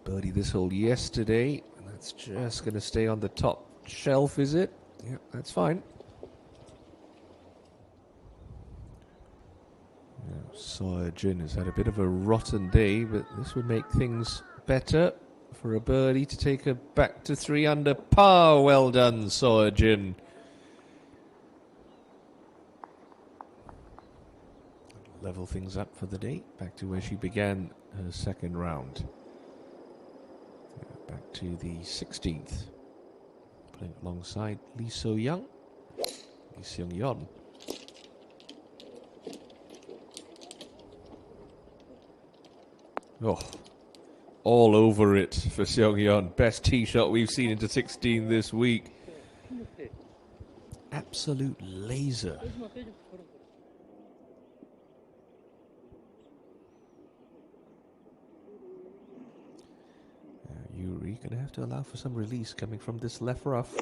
Birdie this hole yesterday, and that's just going to stay on the top shelf, is it? Yeah, that's fine. Yeah, Sawyer Jin has had a bit of a rotten day, but this would make things better. For a birdie to take her back to 3 under par. Well done, Sawyer Jin. Level things up for the day. Back to where she began her second round. Back to the 16th. Playing alongside Lee So Young. Lee Seung Yeon. Oh. All over it for Seung Yeon. Best tee shot we've seen into 16 this week. Absolute laser. Yuri going to have to allow for some release coming from this left rough.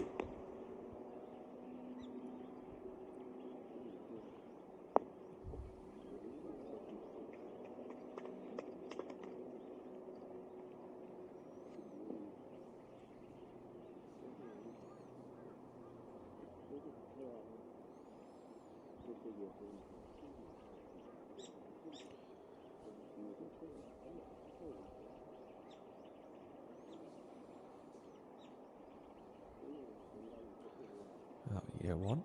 Yeah, one.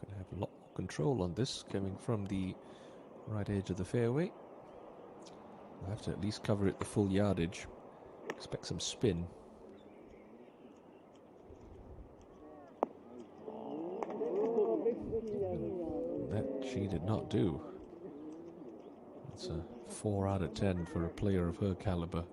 Gonna have a lot more control on this coming from the right edge of the fairway. I'll have to at least cover it the full yardage. Expect some spin. That she did not do. That's a 4 out of 10 for a player of her caliber.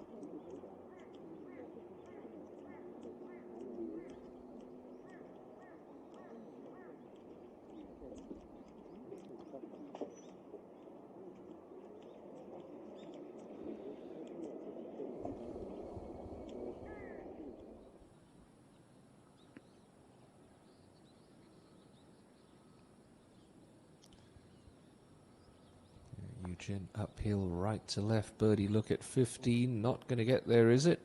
Eugene uphill right to left. Birdie look at 15. Not going to get there, is it?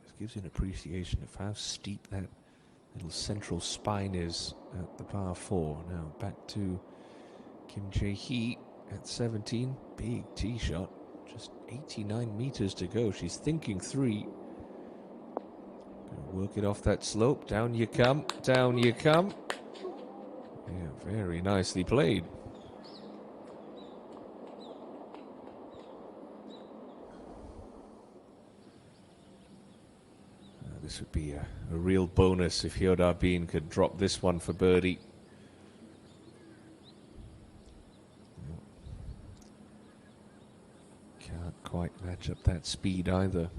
This gives you an appreciation of how steep that little central spine is at the par 4. Now back to Kim Jae-hee at 17. Big tee shot. Just 89 meters to go. She's thinking 3. Gonna work it off that slope. Down you come. Down you come. Yeah, very nicely played. This would be a real bonus if Hyoda Bin could drop this one for birdie. Can't quite match up that speed either.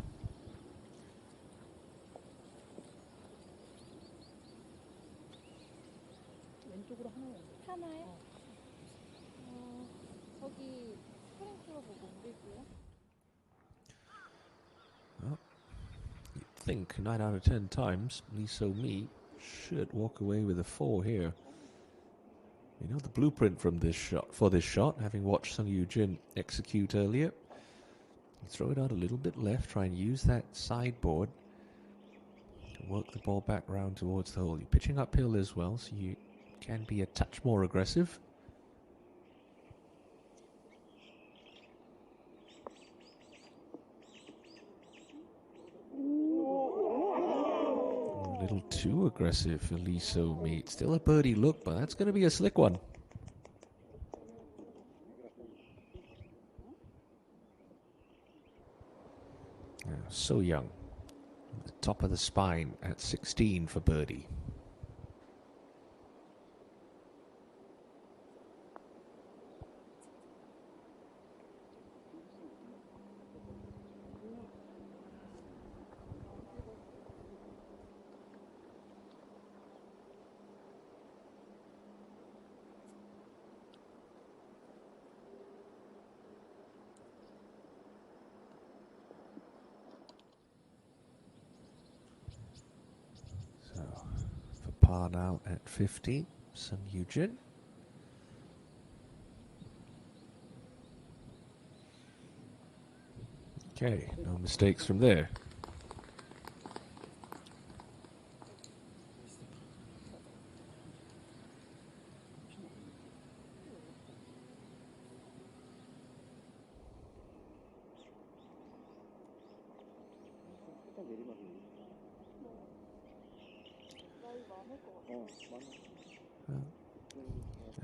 왼쪽으로 하나요? 저기 프랭크로 보고 옮길게요. Well, you'd think 9 out of 10 times Lee So-mi should walk away with a 4 here. You know the blueprint from this shot, having watched Sung Yoo-jin execute earlier. You throw it out a little bit left, try and use that sideboard to work the ball back round towards the hole. You're pitching uphill as well, so you can be a touch more aggressive. A little too aggressive for Lee So-mi. Still a birdie look, but that's going to be a slick one. So young. The top of the spine at 16 for birdie. Par now at 50, Sung Yoo-jin. Okay, no mistakes from there.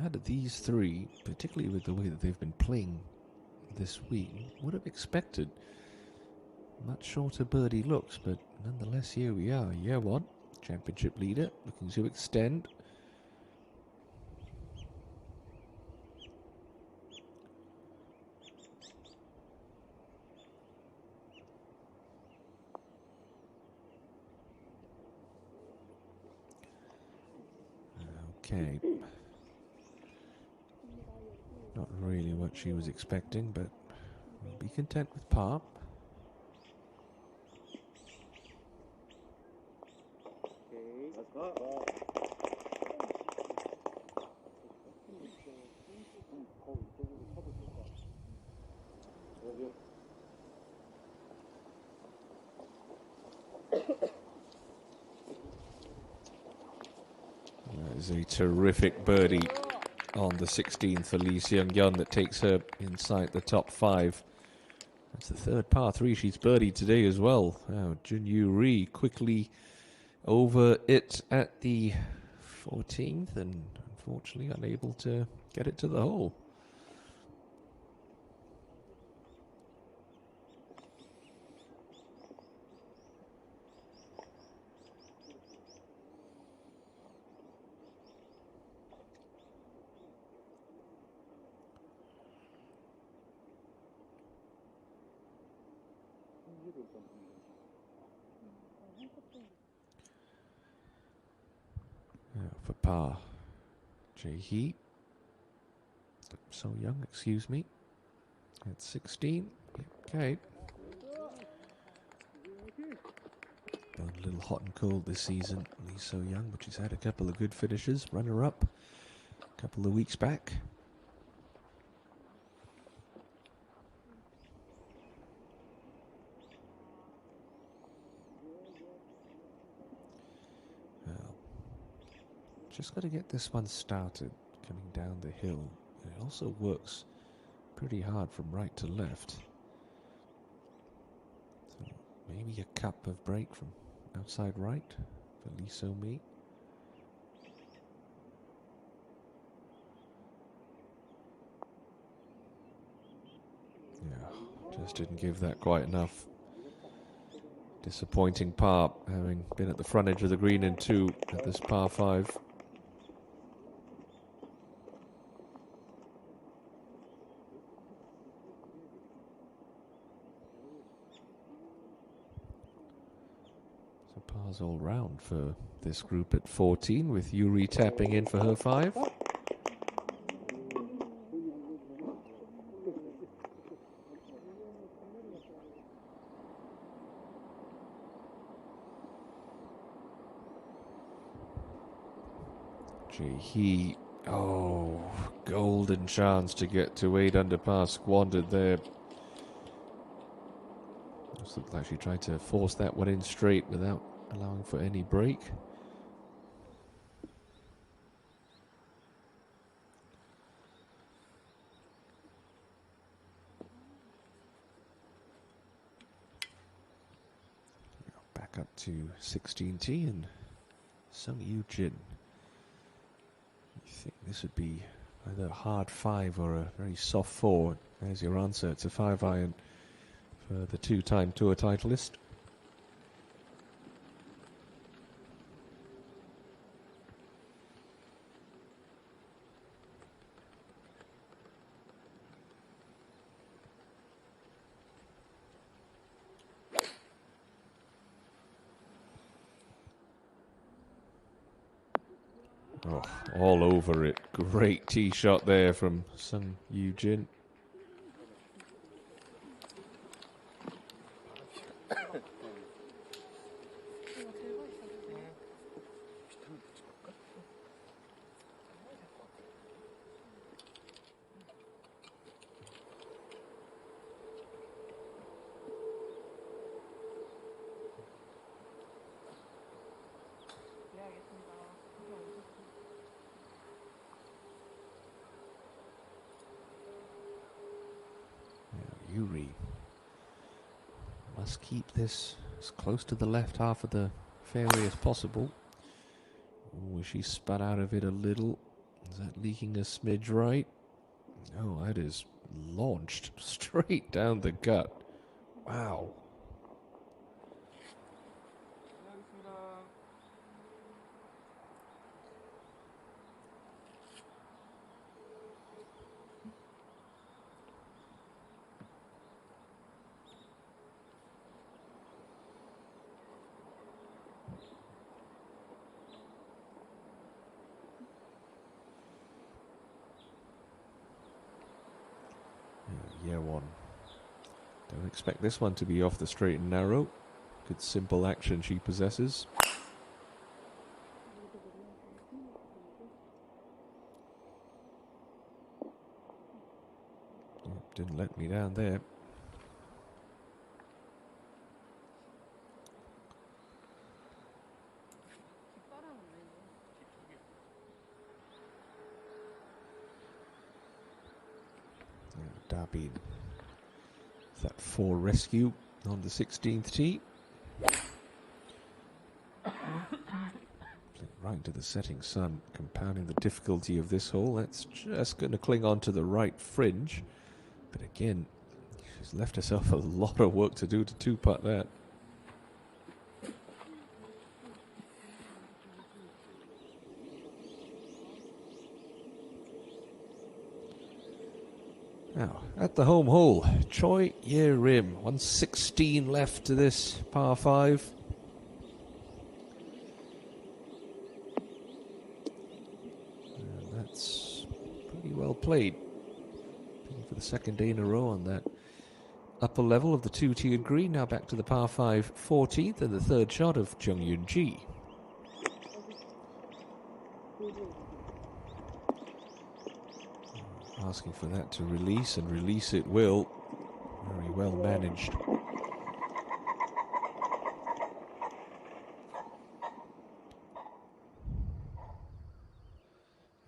Out of these three, particularly with the way that they've been playing this week, would have expected much shorter birdie looks, but nonetheless here we are, year one, championship leader, looking to extend. Okay. Not really what she was expecting, but we'll be content with par. That is a terrific birdie on the 16th for Lee Seung-yeon that takes her inside the top 5. That's the third par 3 she's birdied today as well. Now, Junyu Ri quickly over it at the 14th and unfortunately unable to get it to the hole. For par, Jae-hee, So Young, excuse me, at 16. Okay. Been a little hot and cold this season, Lee So Young, but she's had a couple of good finishes, runner-up a couple of weeks back. Just got to get this one started coming down the hill. It also works pretty hard from right to left. So maybe a cup of break from outside right for Lee So-mi. Yeah, just didn't give that quite enough. Disappointing par, having been at the front edge of the green in 2 at this par 5. So pars all round for this group at 14, with Yuri tapping in for her 5. He, oh, golden chance to get to 8 under par, squandered there. Just looked like she tried to force that one in straight without allowing for any break. Back up to 16T and Sung Yu Jin. You think this would be either a hard 5 or a very soft 4. There's your answer. It's a 5-iron for the 2-time tour titleist. Oh, all over it. Great tee shot there from Sung Yu Jin. Yuri must keep this as close to the left half of the fairway as possible. Oh, she spun out of it a little. Is that leaking a smidge right? No, that is launched straight down the gut. Wow. Yeah, one. Don't expect this one to be off the straight and narrow. Good simple action she possesses. Didn't let me down there. Darby, that 4 rescue on the 16th tee. Right into the setting sun, compounding the difficulty of this hole. That's just going to cling on to the right fringe. But again, she's left herself a lot of work to do to 2-putt that. Now, at the home hole, Choi Ye Rim. 116 left to this par 5. And that's pretty well played. For the second day in a row on that upper level of the 2-tiered green. Now back to the par 5 14th and the third shot of Jung Yoon Ji. Asking for that to release, and release it will. Very well managed.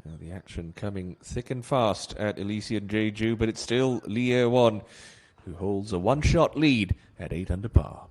Now the action coming thick and fast at Elysian Jeju, but it's still Lee Air-won who holds a 1-shot lead at 8 under par.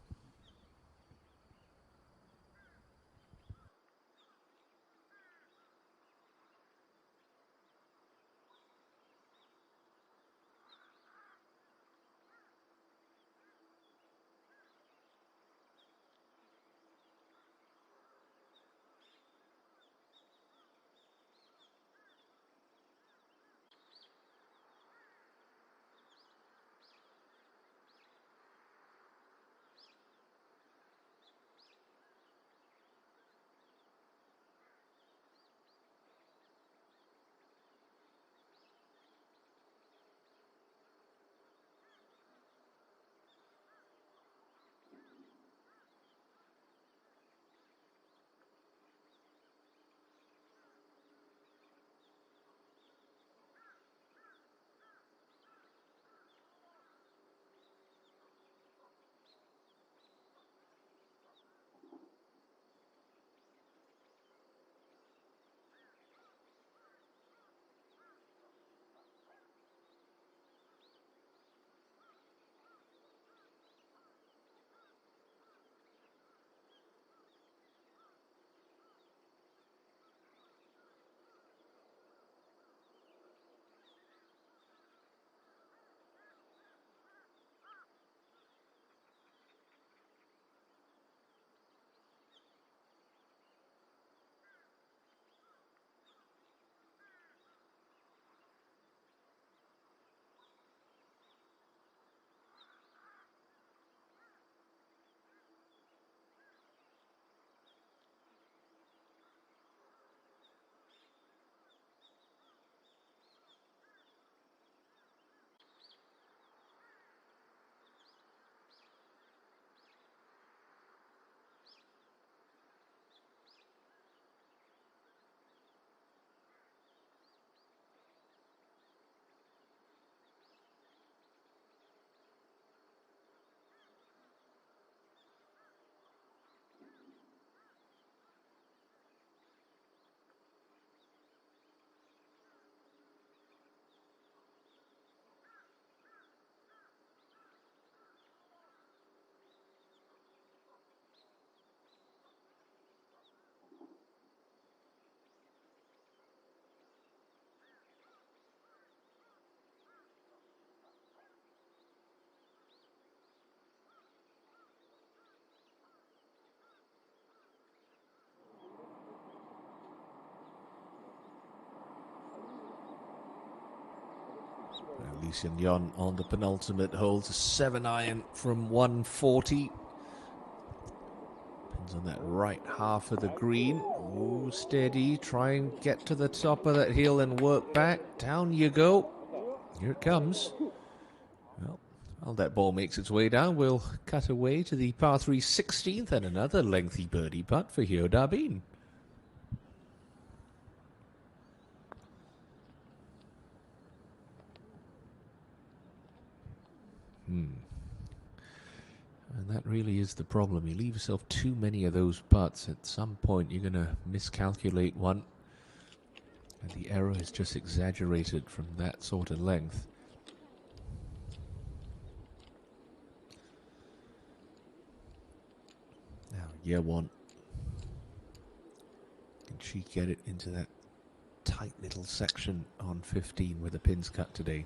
Lee Seung-yeon on the penultimate hole to 7-iron from 140. Pins on that right half of the green. Oh, steady. Try and get to the top of that hill and work back. Down you go. Here it comes. Well, that ball makes its way down. We'll cut away to the par 3 16th and another lengthy birdie putt for Hyo Da-bin. And that really is the problem. You leave yourself too many of those putts. At some point, you're going to miscalculate one. And the error is just exaggerated from that sort of length. Now, Yewon. Can she get it into that tight little section on 15 where the pins cut today?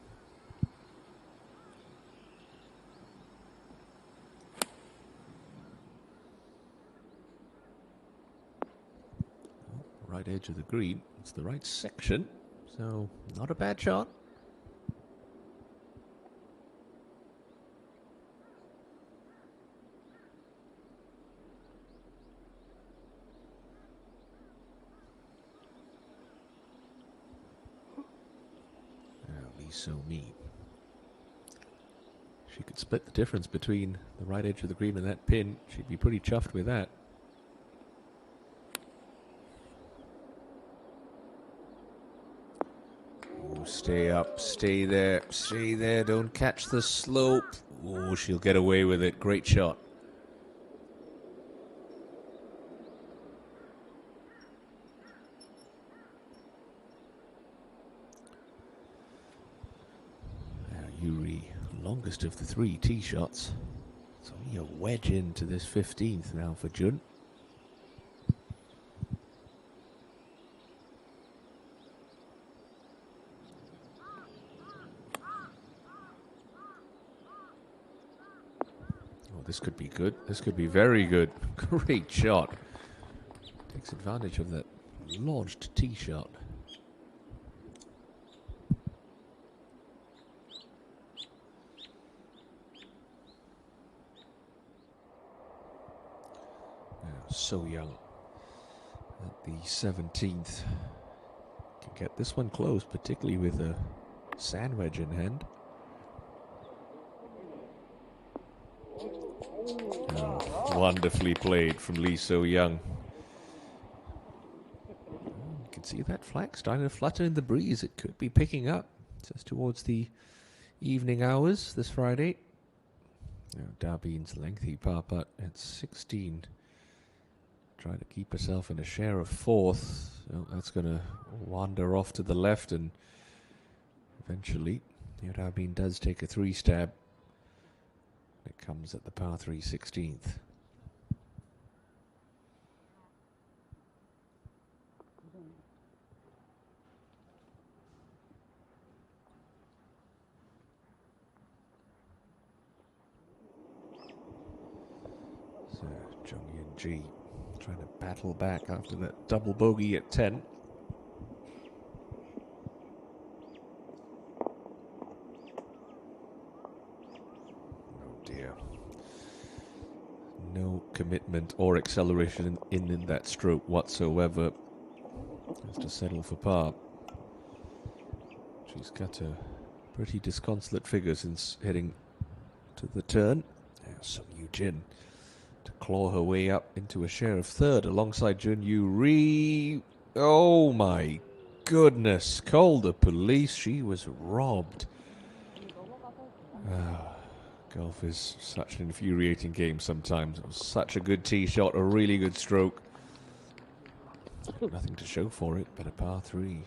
Right edge of the green. It's the right section, so not a bad shot. Lee So-mi. She could split the difference between the right edge of the green and that pin. She'd be pretty chuffed with that. Stay up, stay there, don't catch the slope. Oh, she'll get away with it. Great shot. Now, Yuri, longest of the 3 tee shots. It's only a wedge into this 15th now for Jun. This could be good. This could be very good. Great shot. Takes advantage of that launched tee shot. So young. At the 17th. Can get this one close, particularly with a sand wedge in hand. Wonderfully played from Lee So-young. You can see that flag starting to flutter in the breeze. It could be picking up just towards the evening hours this Friday. Now, Da-bin's lengthy par putt at 16. Trying to keep herself in a share of 4th. Oh, that's going to wander off to the left, and eventually Da-bin does take a 3-stab. It comes at the par 3 16th. So Jung Yun-ji trying to battle back after that double bogey at 10. No commitment or acceleration in that stroke whatsoever. Has to settle for par. She's got a pretty disconsolate figure since heading to the turn. So Yoo-jin to claw her way up into a share of 3rd alongside Jun Yoo-ri. Oh my goodness. Call the police. She was robbed. Golf is such an infuriating game sometimes. It was such a good tee shot, a really good stroke. Nothing to show for it, but a par 3.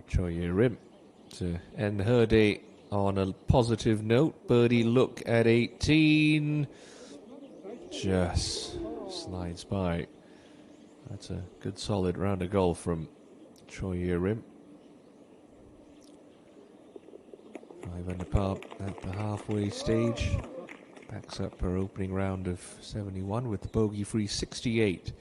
Choi Ye-rim to end her day on a positive note. Birdie look at 18. Just slides by. That's a good solid round of golf from Choi Ye-rim. 5 under par at the halfway stage. Backs up her opening round of 71 with the bogey-free 68.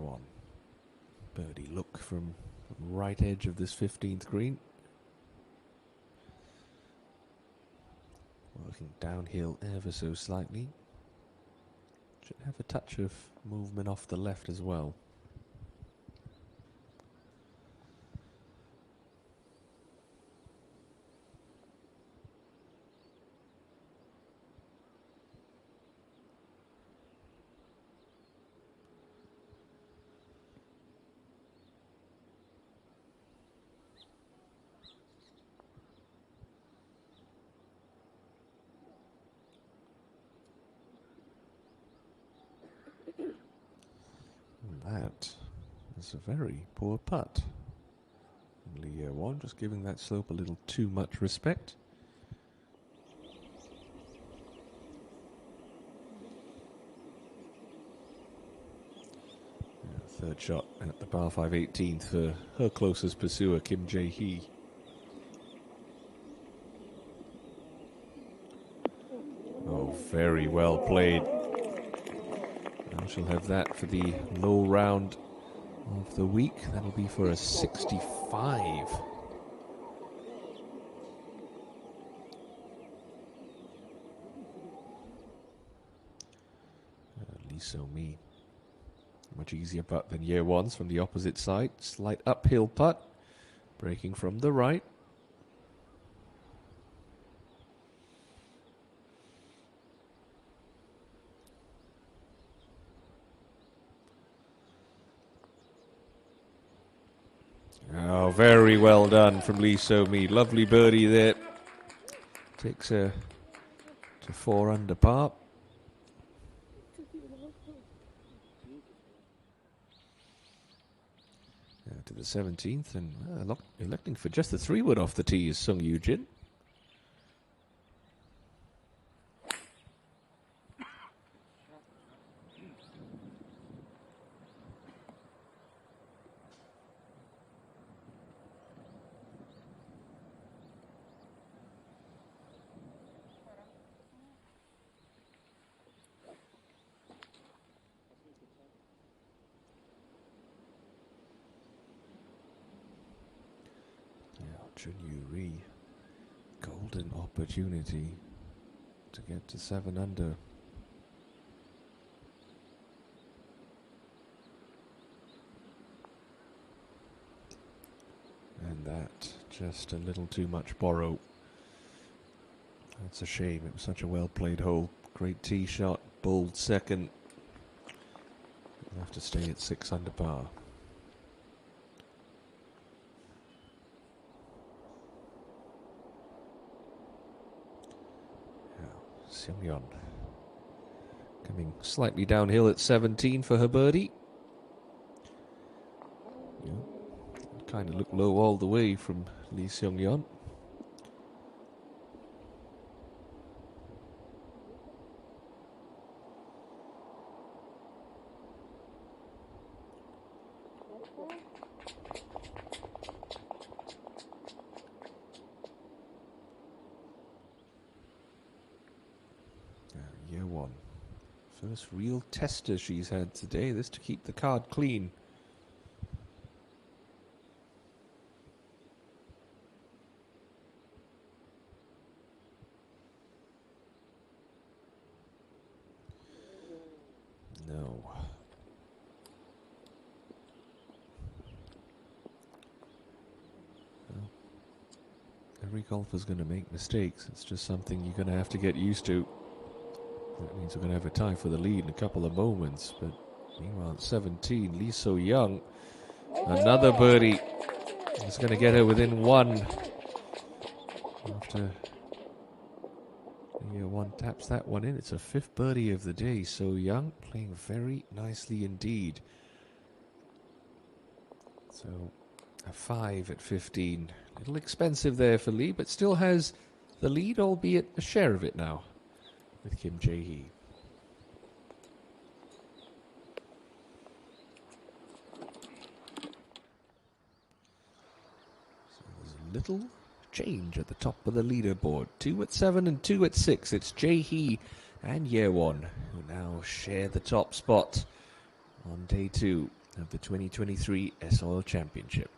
on. Birdie look from the right edge of this 15th green. Working downhill ever so slightly. Should have a touch of movement off the left as well. That is a very poor putt. Lee Won just giving that slope a little too much respect. Third shot at the par 5 18th for her closest pursuer, Kim Jae-hee. Oh, very well played. Now she'll have that for the low round of the week. That'll be for a 65. Lee So-mi. Much easier putt than year one's from the opposite side. Slight uphill putt. Breaking from the right. Oh, very well done from Lee So-mi. Lovely birdie there. Takes her to 4 under par. To the 17th, and electing for just the 3-wood off the tee is Sung Yoo-jin. Chun Yu-ri, golden opportunity to get to 7 under. And that just a little too much borrow. That's a shame. It was such a well played hole. Great tee shot, bold second. We'll have to stay at 6 under par. Seung-yeon coming slightly downhill at 17 for her birdie. Yeah, kind of looked low all the way from Lee Seung-yeon. Year one. First real tester she's had today. This to keep the card clean. No. Well, every golfer's going to make mistakes. It's just something you're going to have to get used to. That means we're going to have a tie for the lead in a couple of moments. But meanwhile, at 17, Lee So-young, another birdie. It's going to get her within 1. After year one taps that one in. It's a 5th birdie of the day. So-young playing very nicely indeed. So a 5 at 15. A little expensive there for Lee, but still has the lead, albeit a share of it now, with Kim Jae-hee. So there's a little change at the top of the leaderboard. 2 at 7 and 2 at 6. It's Jae-hee and Yewon who now share the top spot on day 2. of the 2023 S-Oil Championship.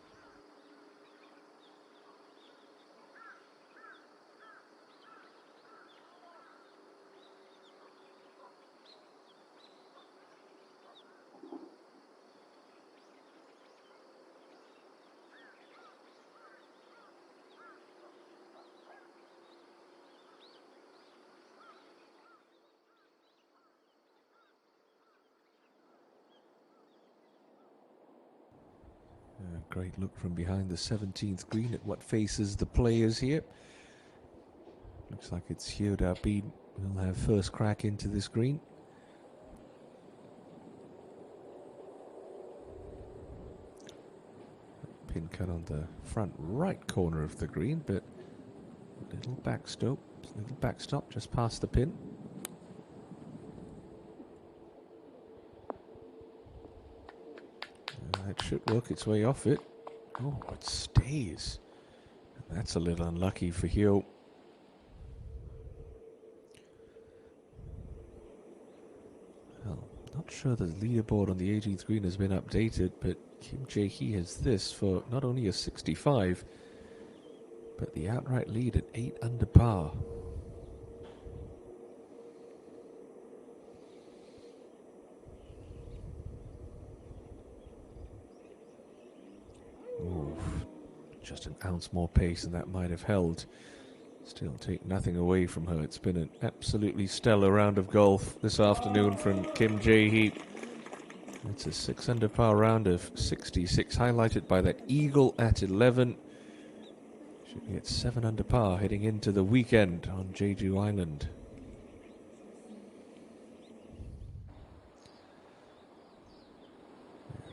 A great look from behind the 17th green at what faces the players here. Looks like it's Hyoda Bean will have first crack into this green. Pin cut on the front right corner of the green, but a little backstop just past the pin. That should work its way off it. Oh, it stays. That's a little unlucky for Hyo. Well, not sure the leaderboard on the 18th green has been updated, but Kim Jae-hee has this for not only a 65, but the outright lead at 8 under par. Ooh, just an ounce more pace and that might have held. Still take nothing away from her. It's been an absolutely stellar round of golf this afternoon from Kim Jae-hee. It's a 6 under par round of 66, highlighted by that eagle at 11. Should be at 7 under par heading into the weekend on Jeju Island.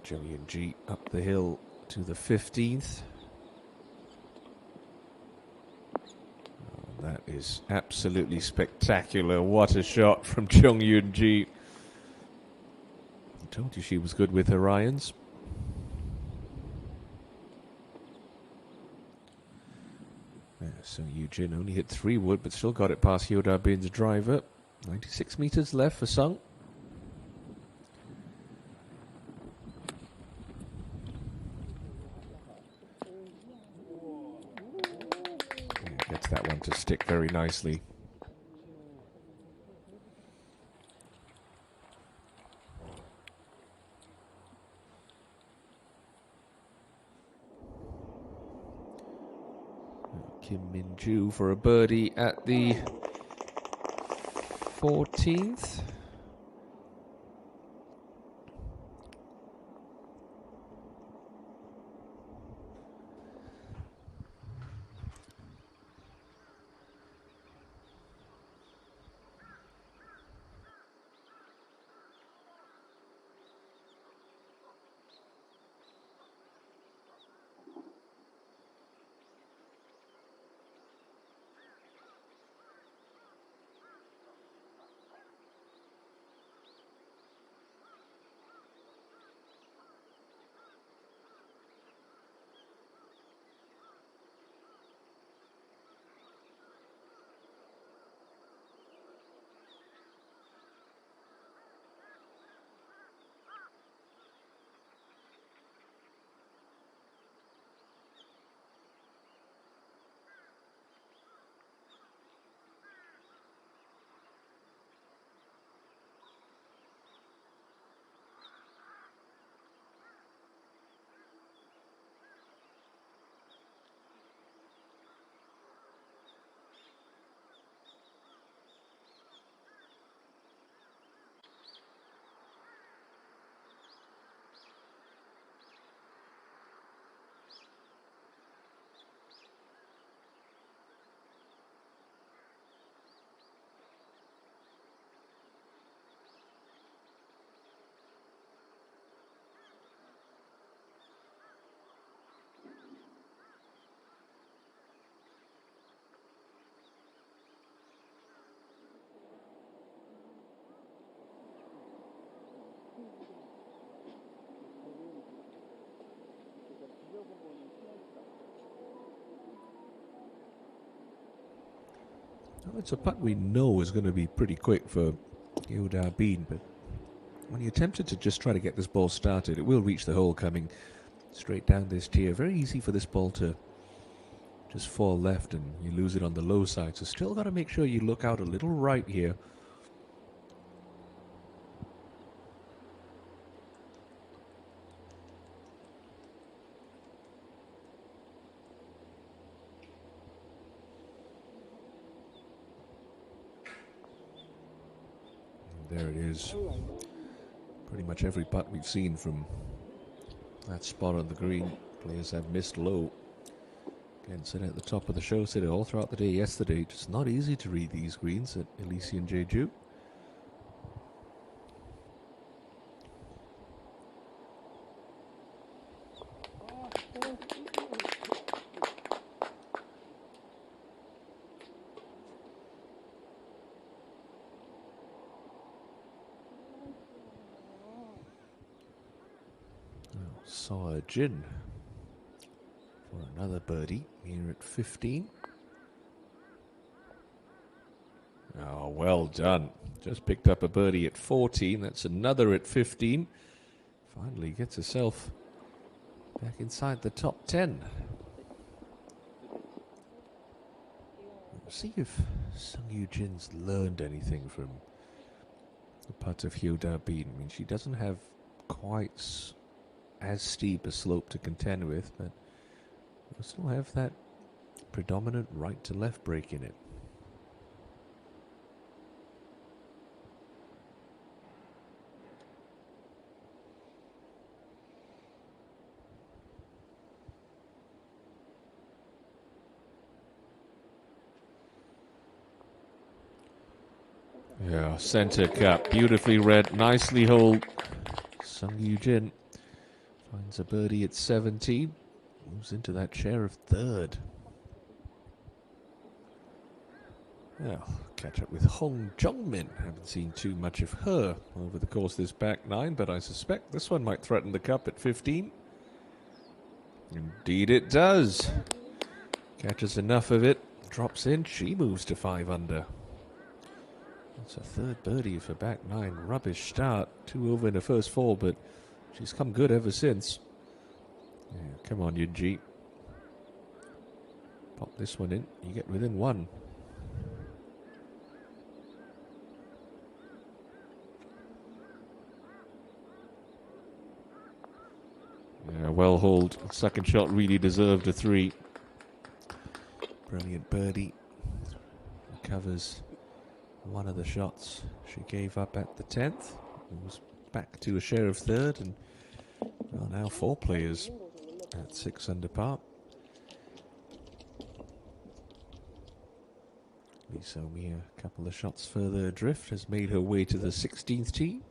Jung Eun-ji up the hill to the 15th. Oh, that is absolutely spectacular. What a shot from Jung Eun-ji. I told you she was good with her irons. So Eugene only hit 3 wood, but still got it past Hyoda Bin's driver. 96 meters left for Sung. Yeah, gets that one to stick very nicely. Kim Min-ju for a birdie at the 14th. Well, it's a putt we know is going to be pretty quick for Hyoda Bean, but When you're tempted to just try to get this ball started, it will reach the hole coming straight down this tier. Very easy for this ball to just fall left and you lose it on the low side. So still got to make sure you look out a little right here. And there it is. Pretty much every putt we've seen from that spot on the green, players have missed low. Again, sitting at the top of the show, said it all throughout the day yesterday. It's not easy to read these greens at Elysian Jeju. Saw a Jin for another birdie here at 15. Oh, well done. Just picked up a birdie at 14. That's another at 15. Finally gets herself back inside the top 10. We'll see if Sung Yu Jin's learned anything from the putt of Hyo Da Bin. I mean, she doesn't have quite as steep a slope to contend with, but we'll still have that predominant right to left break in it. Yeah, center cup, beautifully read, nicely holed. Sung Yu Jin finds a birdie at 17, moves into that share of third. Yeah, catch up with Hong Jung-min. Haven't seen too much of her over the course of this back nine, but I suspect this one might threaten the cup at 15. Indeed it does. Catches enough of it, drops in, she moves to 5 under. That's a third birdie for back nine. Rubbish start, 2 over in the first 4, but she's come good ever since. Yeah, come on, Yunji. Pop this one in, you get within 1. Yeah, well hauled. Second shot really deserved a 3. Brilliant birdie. Recovers one of the shots she gave up at the 10th. It was back to a share of third, and well, now 4 players at 6 under par. Lee So-mi, a couple of shots further adrift, has made her way to the 16th tee.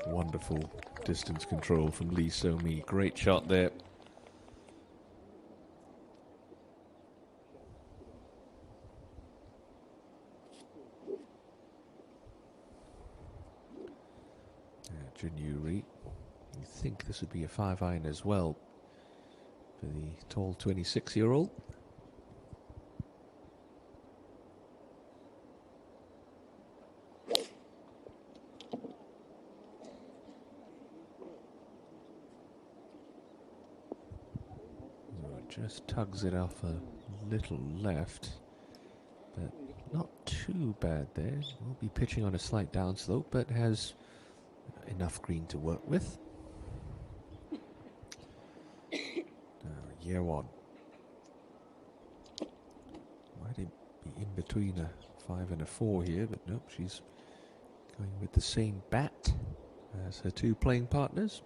Wonderful distance control from Lee So-mi. Great shot there. Jun Yu-ri. You think this would be a 5-iron as well for the tall 26-year-old. Just tugs it off a little left, but not too bad there. Will be pitching on a slight downslope, but has enough green to work with. Yewon. Might be in between a 5 and a 4 here, but nope, she's going with the same bat as her 2 playing partners.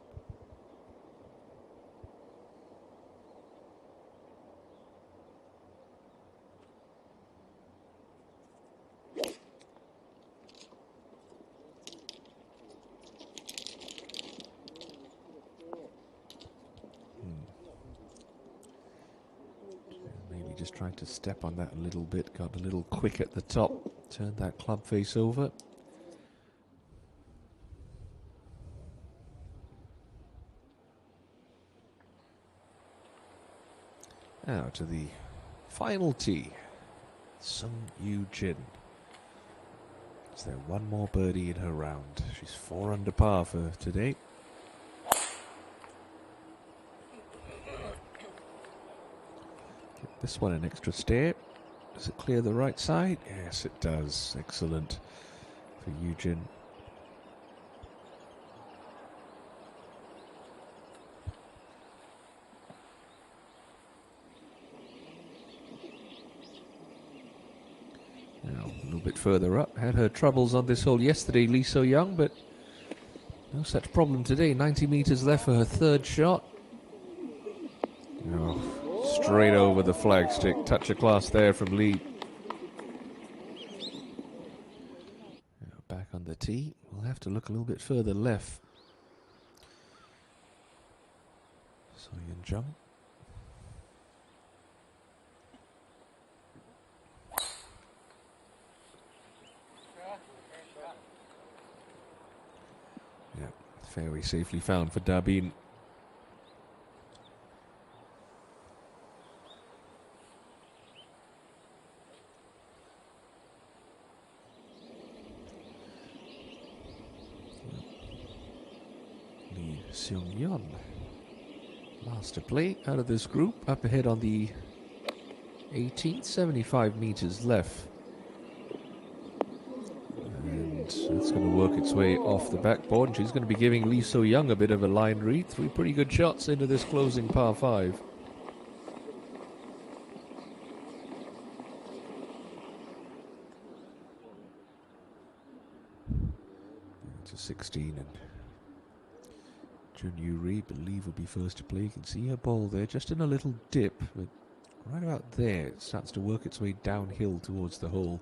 He just tried to step on that a little bit, got a little quick at the top, turned that club face over. Now to the final tee, Sung Yoo Jin. Is there one more birdie in her round? She's 4 under par for today. Give this one an extra stare. Does it clear the right side? Yes, it does. Excellent for Yoo Jin. Now, a little bit further up. Had her troubles on this hole yesterday, Lee So-young, but no such problem today. 90 meters left for her third shot. Oh, straight over the flagstick. Touch of class there from Lee. Now back on the tee. We'll have to look a little bit further left. So-young jump. Fairway safely found for Dabin. Lee Seung-yeon, last to play out of this group, up ahead on the 18th, 75 meters left. It's going to work its way off the backboard, and she's going to be giving Lee So-young a bit of a line read. 3 pretty good shots into this closing par 5. To 16, and Jun Yoo-ri, believe, will be first to play. You can see her ball there, just in a little dip, but right about there it starts to work its way downhill towards the hole.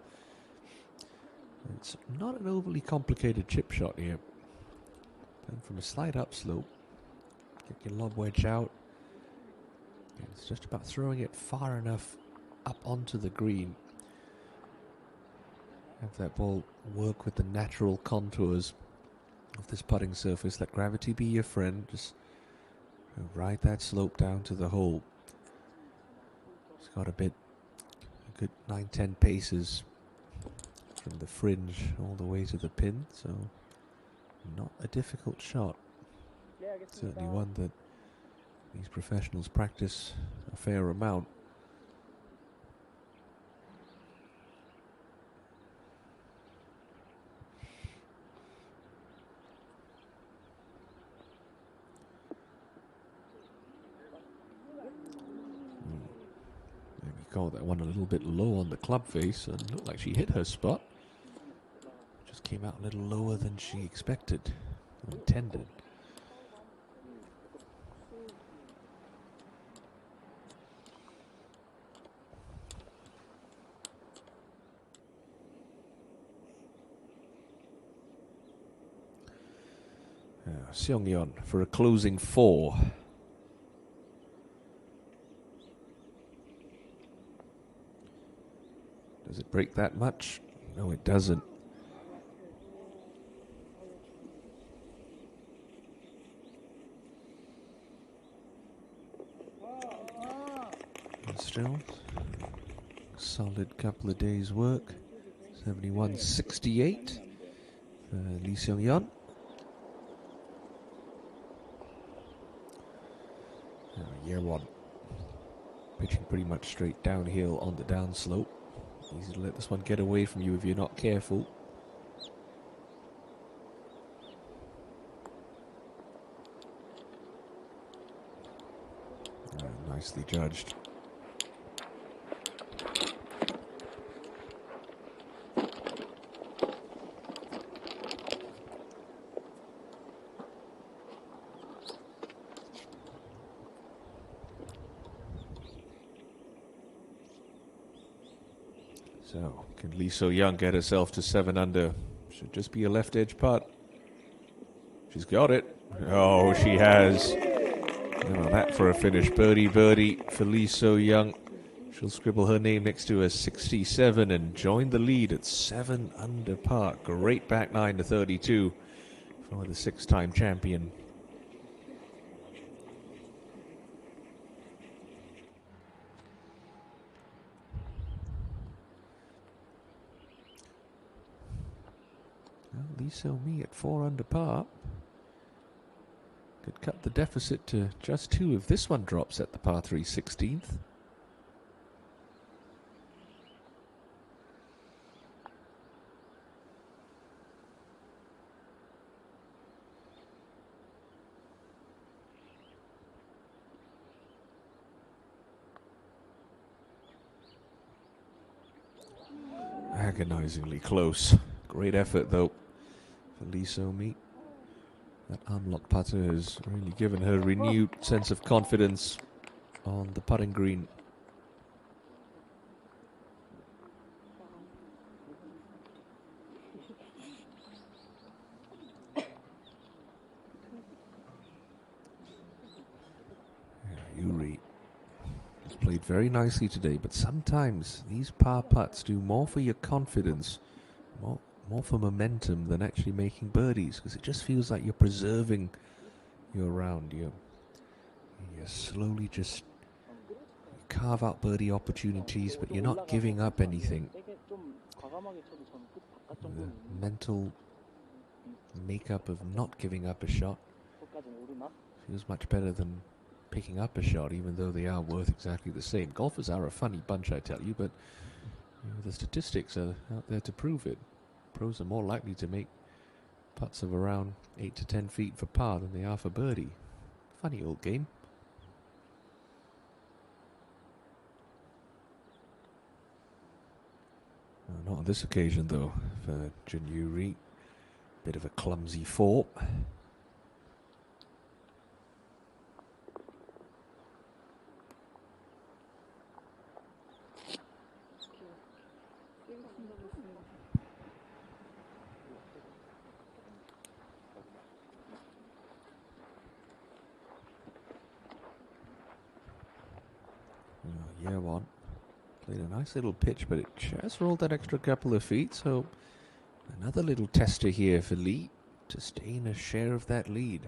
It's not an overly complicated chip shot here. And from a slight upslope, get your lob wedge out. It's just about throwing it far enough up onto the green. Have that ball work with the natural contours of this putting surface. Let gravity be your friend. Just ride that slope down to the hole. It's got a good 9-10 paces from the fringe all the way to the pin, so not a difficult shot. Certainly one that these professionals practice a fair amount. Maybe call that one a little bit low on the club face, and looked like she hit her spot. Just came out a little lower than she expected or intended. Seung-yeon for a closing 4. Does it break that much? No, it doesn't. And still, solid couple of days' work. 71.68 for Lee Seung-yeon. Year 1. Pitching pretty much straight downhill on the downslope. Easy to let this one get away from you if you're not careful. Nicely judged. So, can Lee So-young get herself to 7 under? Should just be a left edge putt. She's got it. Oh, she has. Oh, that for a finish. Birdie for Lee So-young. She'll scribble her name next to a 67 and join the lead at 7 under par. Great back nine to 32 for the six-time champion. Well, Lee So-mi at 4 under par could cut the deficit to just 2 if this one drops at the par 3 16th. Agonizingly close. Great effort though for Lee So-mi. That unlocked putter has really given her renewed sense of confidence on the putting green. Yuri has played very nicely today, but sometimes these par putts do more for your confidence, more for momentum than actually making birdies, because it just feels like you're preserving your round. You're slowly just carve out birdie opportunities, but you're not giving up anything. The mental makeup of not giving up a shot feels much better than picking up a shot, even though they are worth exactly the same. Golfers are a funny bunch, I tell you, but the statistics are out there to prove it. Pros are more likely to make putts of around 8 to 10 feet for par than they are for birdie. Funny old game. Not on this occasion, though, for Jun Yuri. Bit of a clumsy fall. Yeah, one. Played a nice little pitch, but it just rolled that extra couple of feet, so another little tester here for Lee to stay in a share of that lead.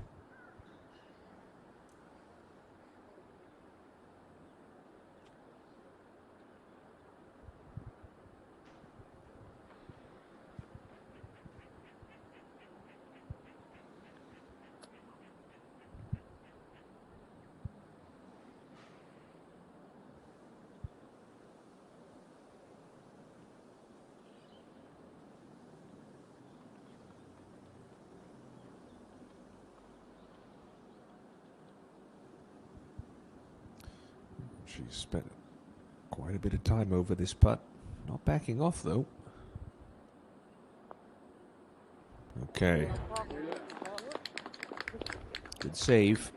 She's spent quite a bit of time over this putt. Not backing off, though. Okay. Good save.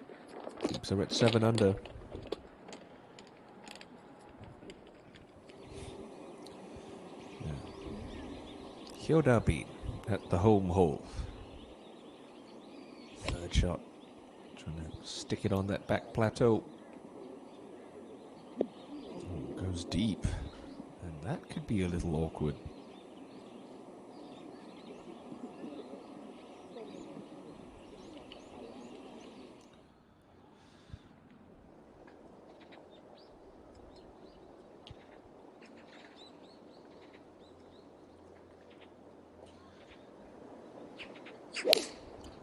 Keeps her at 7 under. Hyodabi at the home hole. Third shot. Trying to stick it on that back plateau. Goes deep, and that could be a little awkward.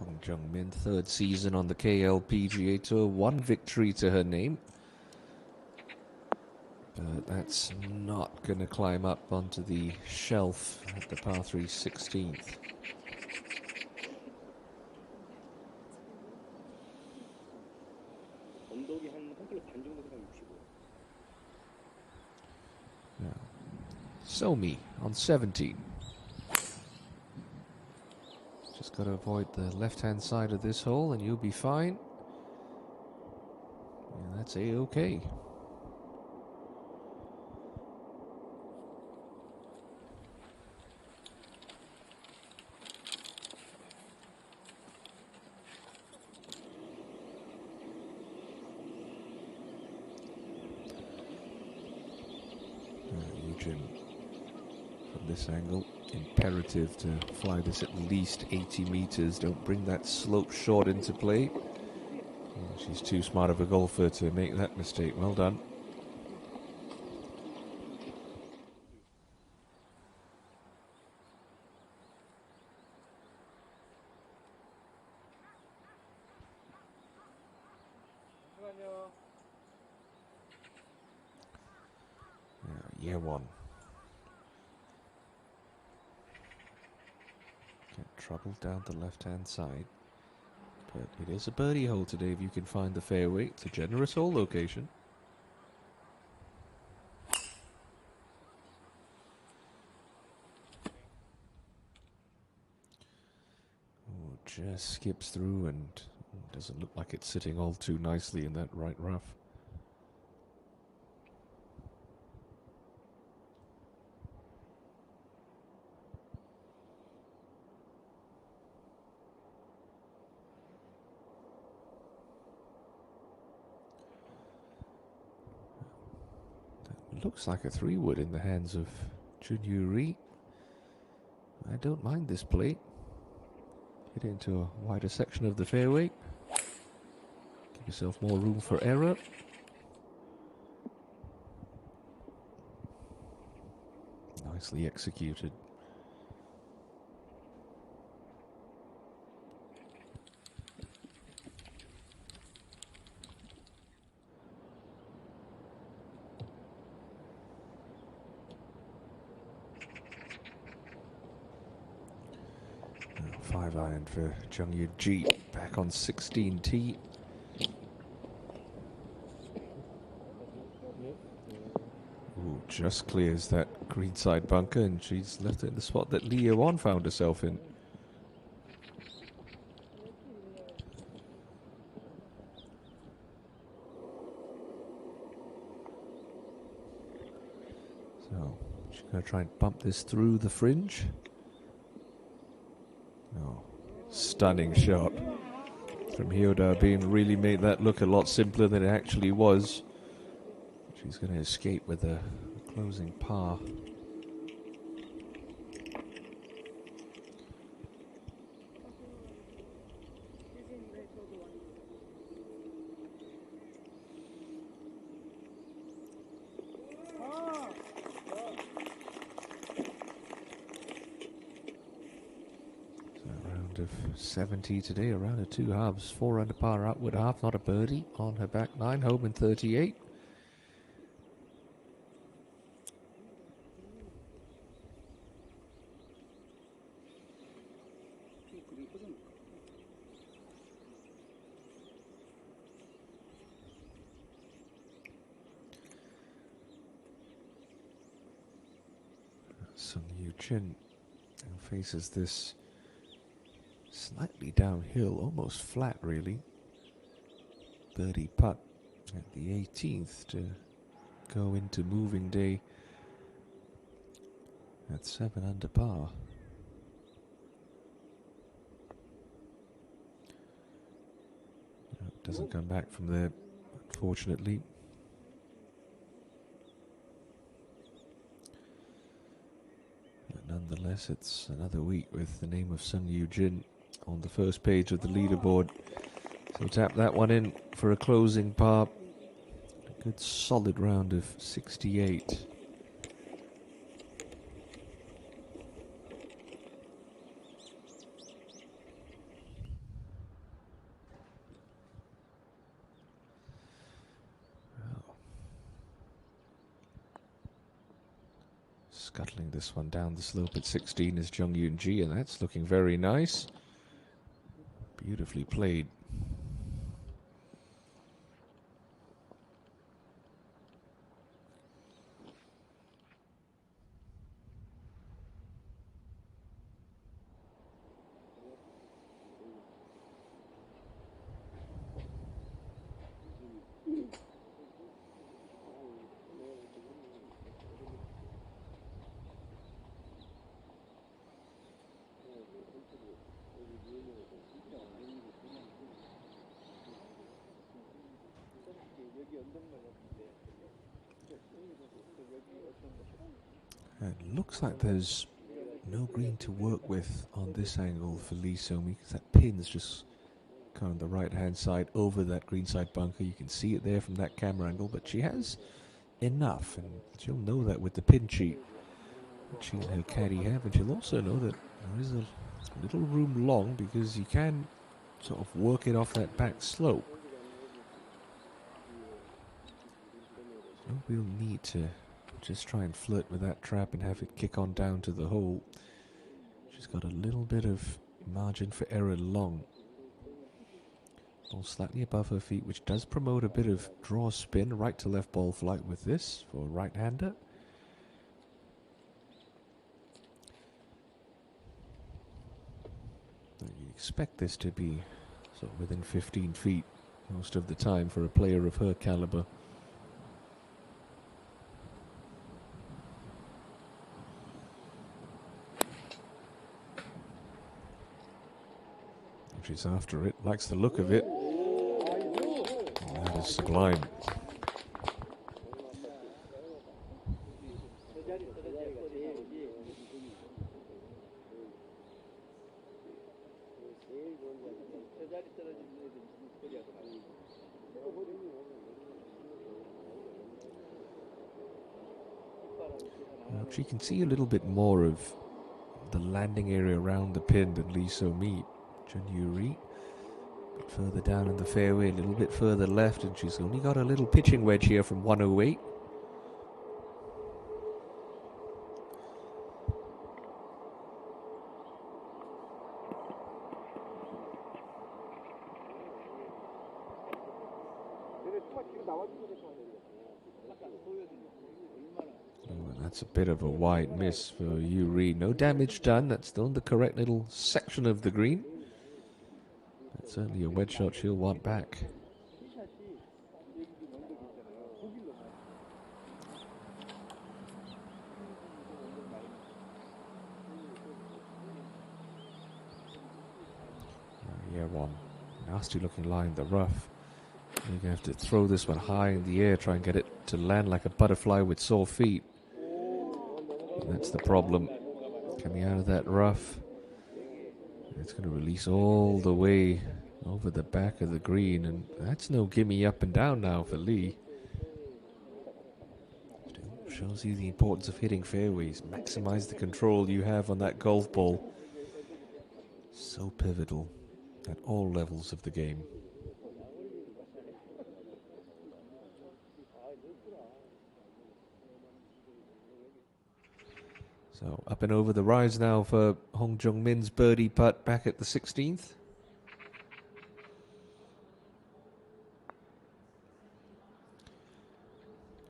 Hong Jung-min, third season on the KLPGA Tour, 1 victory to her name. But that's not going to climb up onto the shelf at the par 3 16th. So-mi on 17. Just got to avoid the left-hand side of this hole and you'll be fine. Yeah, that's A-okay. Jin from this angle. Imperative to fly this at least 80 meters. Don't bring that slope short into play. She's too smart of a golfer to make that mistake. Well done. Year one. Get trouble down the left-hand side. But it is a birdie hole today if you can find the fairway. It's a generous hole location. Oh, just skips through and doesn't look like it's sitting all too nicely in that right rough. Looks like a 3-wood in the hands of Junyu Ri. I don't mind this play. Get into a wider section of the fairway. Give yourself more room for error. Nicely executed. Five iron for Jung-Yun Ji, back on 16T. Ooh, just clears that greenside bunker, and she's left it in the spot that Lee Ye-won found herself in. So she's going to try and bump this through the fringe. Oh, stunning shot from Hyoda Bin. Really made that look a lot simpler than it actually was. She's going to escape with a closing par. Of 70 today, around a 2 halves, 4 under par, outward half, not a birdie on her back 9, home in 38. Sung Yu Jin faces this slightly downhill, almost flat really. Birdie putt at the 18th to go into moving day at 7 under par. Doesn't come back from there, unfortunately. But nonetheless, it's another week with the name of Sung Yu Jin on the first page of the leaderboard. So tap that one in for a closing par. A good solid round of 68. Scuttling this one down the slope at 16 is Jung-Yoon Ji, and that's looking very nice. Beautifully played. It looks like there's no green to work with on this angle for Lee Somi, because that pin's just kind of on the right-hand side over that greenside bunker. You can see it there from that camera angle, but she has enough, and she'll know that with the pin sheet that she and her caddy have, and she'll also know that there is a little room long, because you can sort of work it off that back slope. No real need to just try and flirt with that trap and have it kick on down to the hole. She's got a little bit of margin for error long. Ball slightly above her feet, which does promote a bit of draw spin, right to left ball flight with this for a right-hander. You expect this to be sort of within 15 feet most of the time for a player of her caliber. She's after it, likes the look of it. That is sublime. She can see a little bit more of the landing area around the pin than Lee So-mi. Chun Yu-ri, a bit further down in the fairway, a little bit further left, and she's only got a little pitching wedge here from 108. That's a bit of a wide miss for Yu-ri. No damage done. That's still in the correct little section of the green. That's certainly a wedge shot she'll want back. Yeah, one nasty looking line in the rough. You're going to have to throw this one high in the air, try and get it to land like a butterfly with sore feet. That's the problem. Coming out of that rough, it's going to release all the way over the back of the green, and that's no gimme up and down now for Lee. Still shows you the importance of hitting fairways. Maximize the control you have on that golf ball. So pivotal at all levels of the game. So up and over the rise now for Hong Jung-min's birdie putt back at the 16th.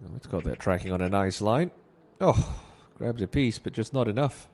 Oh, it's got that tracking on a nice line. Oh, grabs a piece, but just not enough.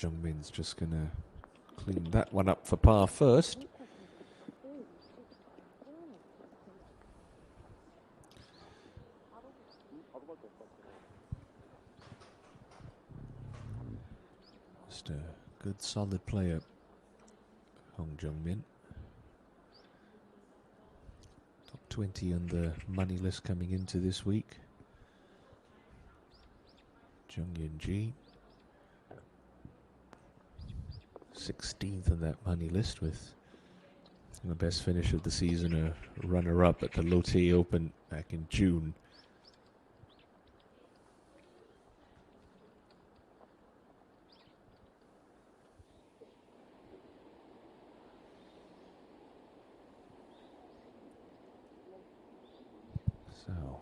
Jung-min's just going to clean that one up for par first. Just a good solid player, Hong Jung-min. Top 20 on the money list coming into this week. Jung Yin-ji, 16th on that money list, with the best finish of the season, a runner-up at the Lotte Open back in June. So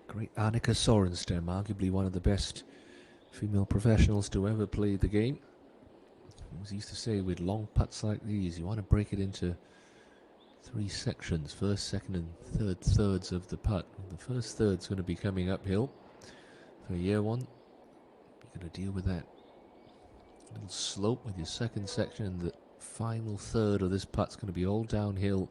Great Annika Sorenstam, arguably one of the best female professionals to ever play the game. As he used to say, with long putts like these, you want to break it into 3 sections, first, second and third thirds of the putt. The first third's going to be coming uphill for year one. You're going to deal with that little slope with your second section, and the final third of this putt's going to be all downhill,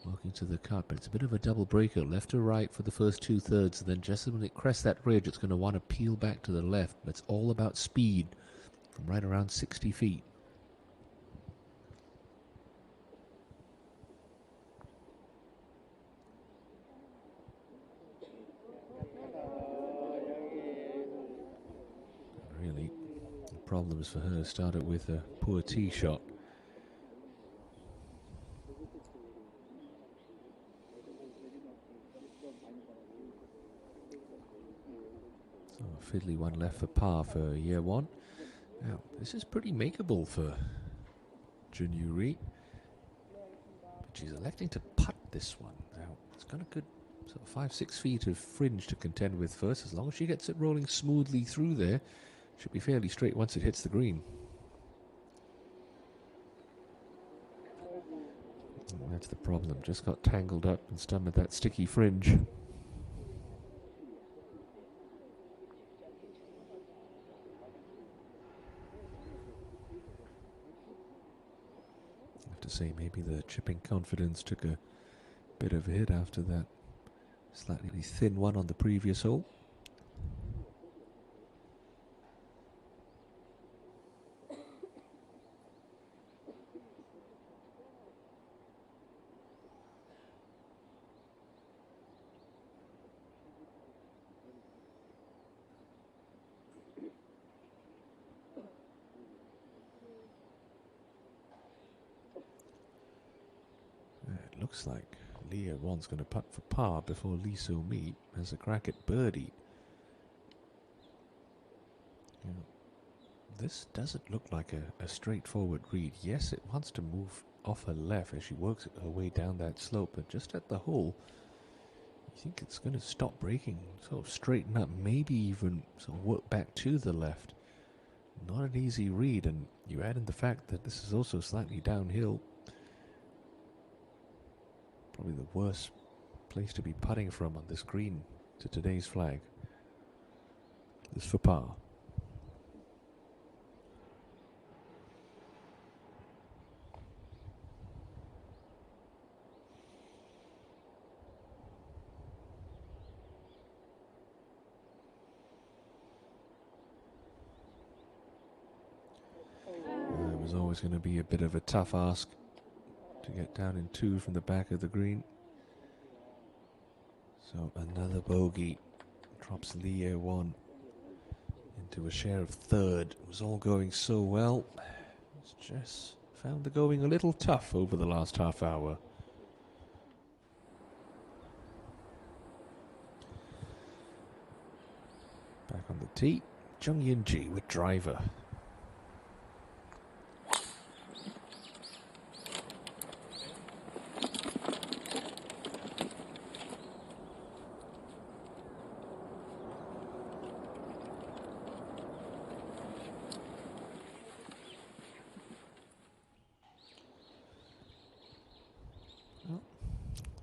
working to the cut. But it's a bit of a double breaker, left to right for the first 2/3, and then just when it crests that ridge, it's going to want to peel back to the left. But it's all about speed from right around 60 feet. Really, the problems for her started with a poor tee shot. So a fiddly one left for par for year one. Now, this is pretty makeable for Junyu, but she's electing to putt this one. Now, it's got a good sort of 5-6 feet of fringe to contend with first. As long as she gets it rolling smoothly through there, should be fairly straight once it hits the green. And that's the problem. Just got tangled up in some of that sticky fringe. I have to say, maybe the chipping confidence took a bit of a hit after that slightly thin one on the previous hole. It looks like Leah Wan's going to putt for par before Lee So-mi has a crack at birdie. Yeah. This doesn't look like a straightforward read. Yes, it wants to move off her left as she works her way down that slope, but just at the hole, you think it's going to stop breaking, sort of straighten up, maybe even sort of work back to the left. Not an easy read, and you add in the fact that this is also slightly downhill. Probably the worst place to be putting from on this green to today's flag. This for par. It was always going to be a bit of a tough ask to get down in 2 from the back of the green. So another bogey drops Leah 1 into a share of 3rd. It was all going so well. It's just found the going a little tough over the last half hour. Back on the tee, Jung Yin-ji with driver.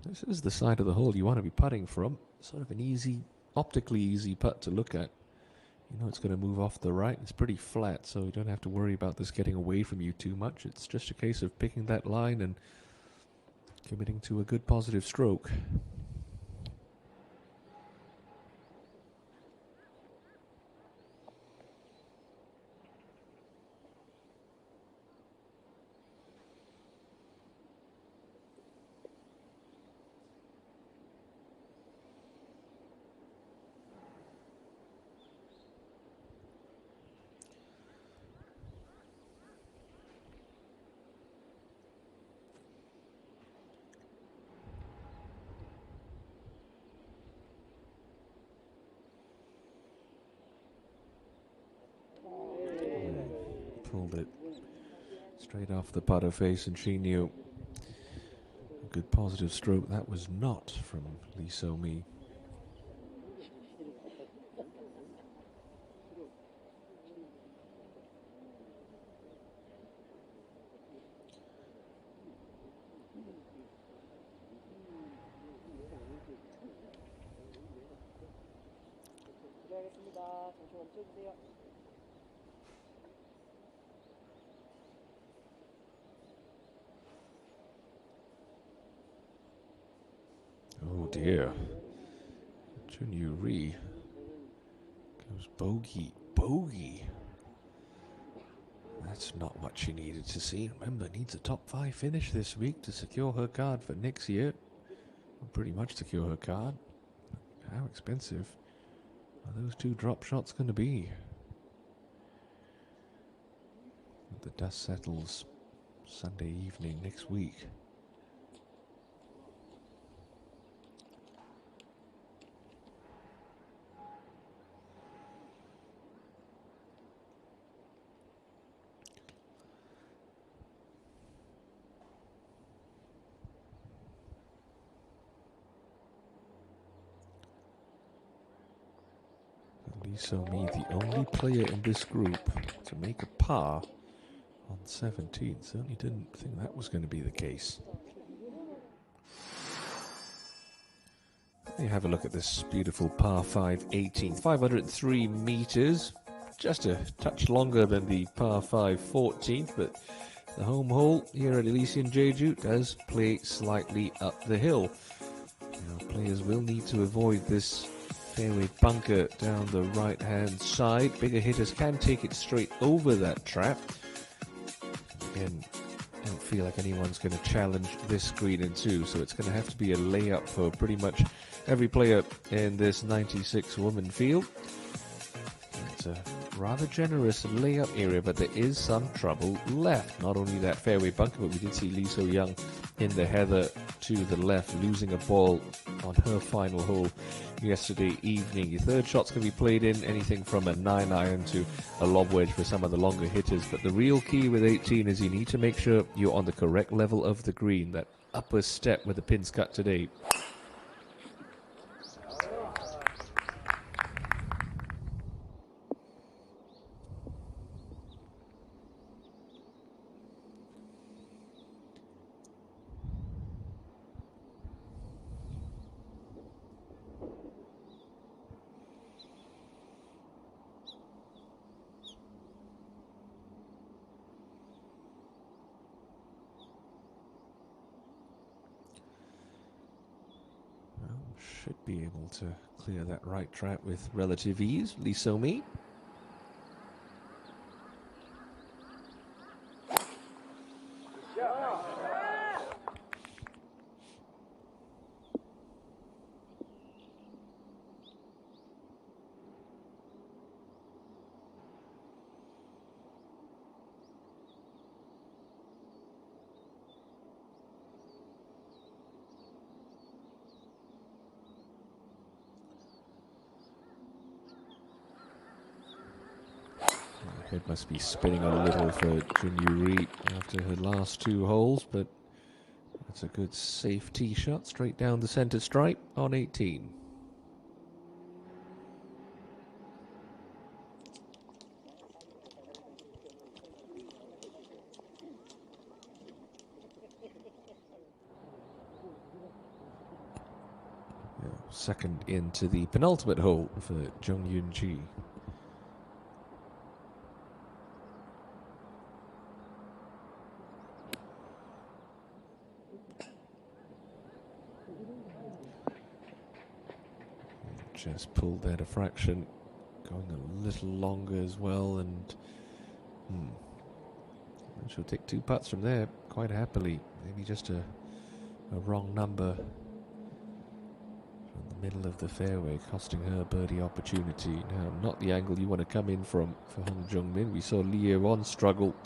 This is the side of the hole you want to be putting from. Sort of an easy, optically easy putt to look at. You know it's going to move off the right. It's pretty flat, so you don't have to worry about this getting away from you too much. It's just a case of picking that line and committing to a good positive stroke. Pulled it straight off the putter face, and she knew a good positive stroke that was not from Lee So-mi. Oh dear. Junyu Ri goes bogey. Bogey. That's not what she needed to see. Remember, needs a top 5 finish this week to secure her card for next year. Well, pretty much secure her card. How expensive are those 2 drop shots going to be? The dust settles Sunday evening next week. Lee So-mi, the only player in this group to make a par on 17. Certainly didn't think that was going to be the case. You have a look at this beautiful par 5 18, 503 meters, just a touch longer than the par 5 14th, but the home hole here at Elysian Jeju does play slightly up the hill. Now, players will need to avoid this fairway bunker down the right hand side. Bigger hitters can take it straight over that trap. Again, I don't feel like anyone's going to challenge this green in 2, so it's going to have to be a layup for pretty much every player in this 96-woman field. It's a rather generous layup area, but there is some trouble left. Not only that fairway bunker, but we did see Lee So-young in the heather to the left, losing a ball on her final hole yesterday evening. Your third shot's going to be played in anything from a 9-iron to a lob wedge for some of the longer hitters. But the real key with 18 is you need to make sure you're on the correct level of the green, that upper step where the pin's cut today. Should be able to clear that right trap with relative ease. Lee So-mi. Head must be spinning a little for Junyu Ri after her last 2 holes, but that's a good safe tee shot straight down the center stripe on 18. Second into the penultimate hole for Jung Yoon Ji. Just pulled that a fraction, going a little longer as well, and she'll take 2 putts from there quite happily. Maybe just a wrong number from the middle of the fairway, costing her a birdie opportunity. Now, not the angle you want to come in from for Hong Jung-min. We saw Lee Won struggle.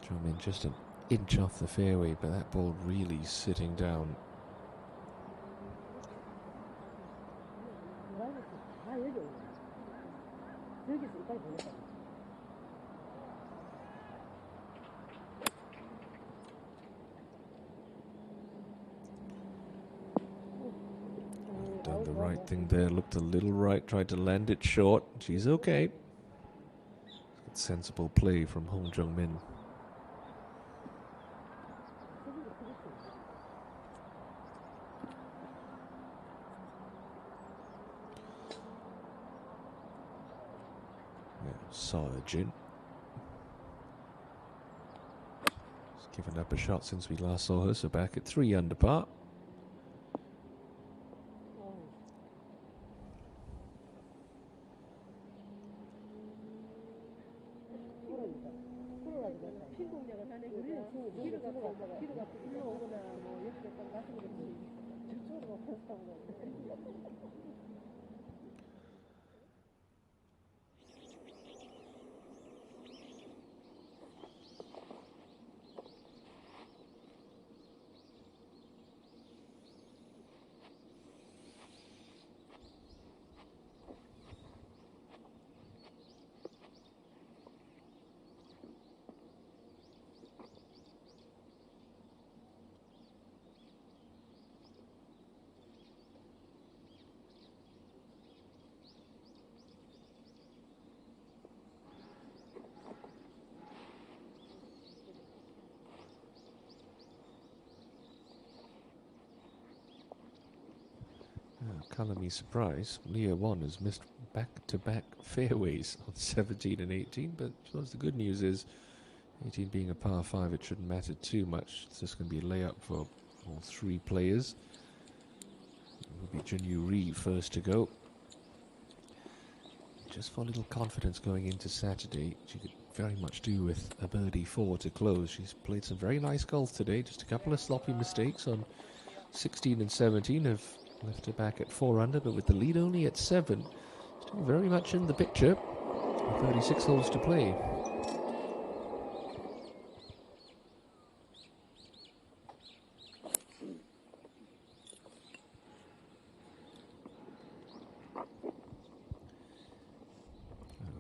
Jung-min just an inch off the fairway, but that ball really sitting down. Done the right thing there, looked a little right, tried to land it short. She's okay. Sensible play from Hong Jung-min. Sargent. She's given up a shot since we last saw her, so back at 3 under par. Colour me surprise. Leah 1 has missed back-to-back fairways on 17 and 18, but I suppose the good news is 18 being a par 5, it shouldn't matter too much. It's just going to be a layup for all 3 players. It will be Junyu Ri first to go. Just for a little confidence going into Saturday, she could very much do with a birdie 4 to close. She's played some very nice golf today, just a couple of sloppy mistakes on 16 and 17 have left her back at 4 under, but with the lead only at 7, still very much in the picture. 36 holes to play.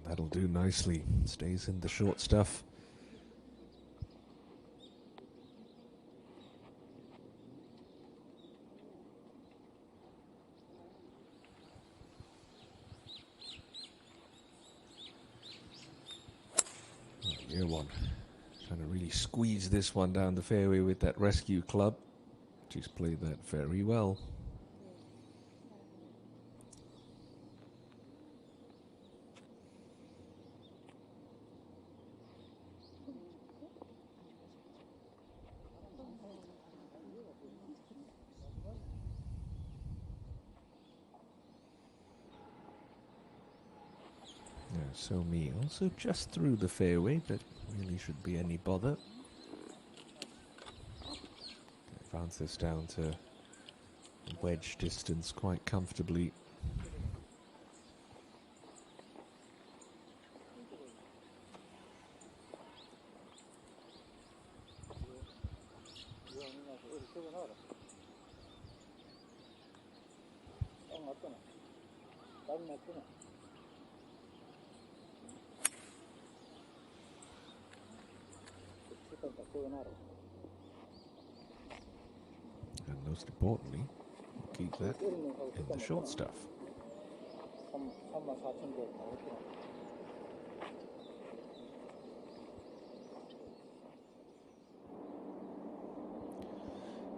That'll do nicely. Stays in the short stuff. Year 1. Trying to really squeeze this one down the fairway with that rescue club. She's played that very well. So me also just through the fairway, but really shouldn't be any bother. Advance this down to wedge distance quite comfortably. And most importantly, keep that in the short stuff.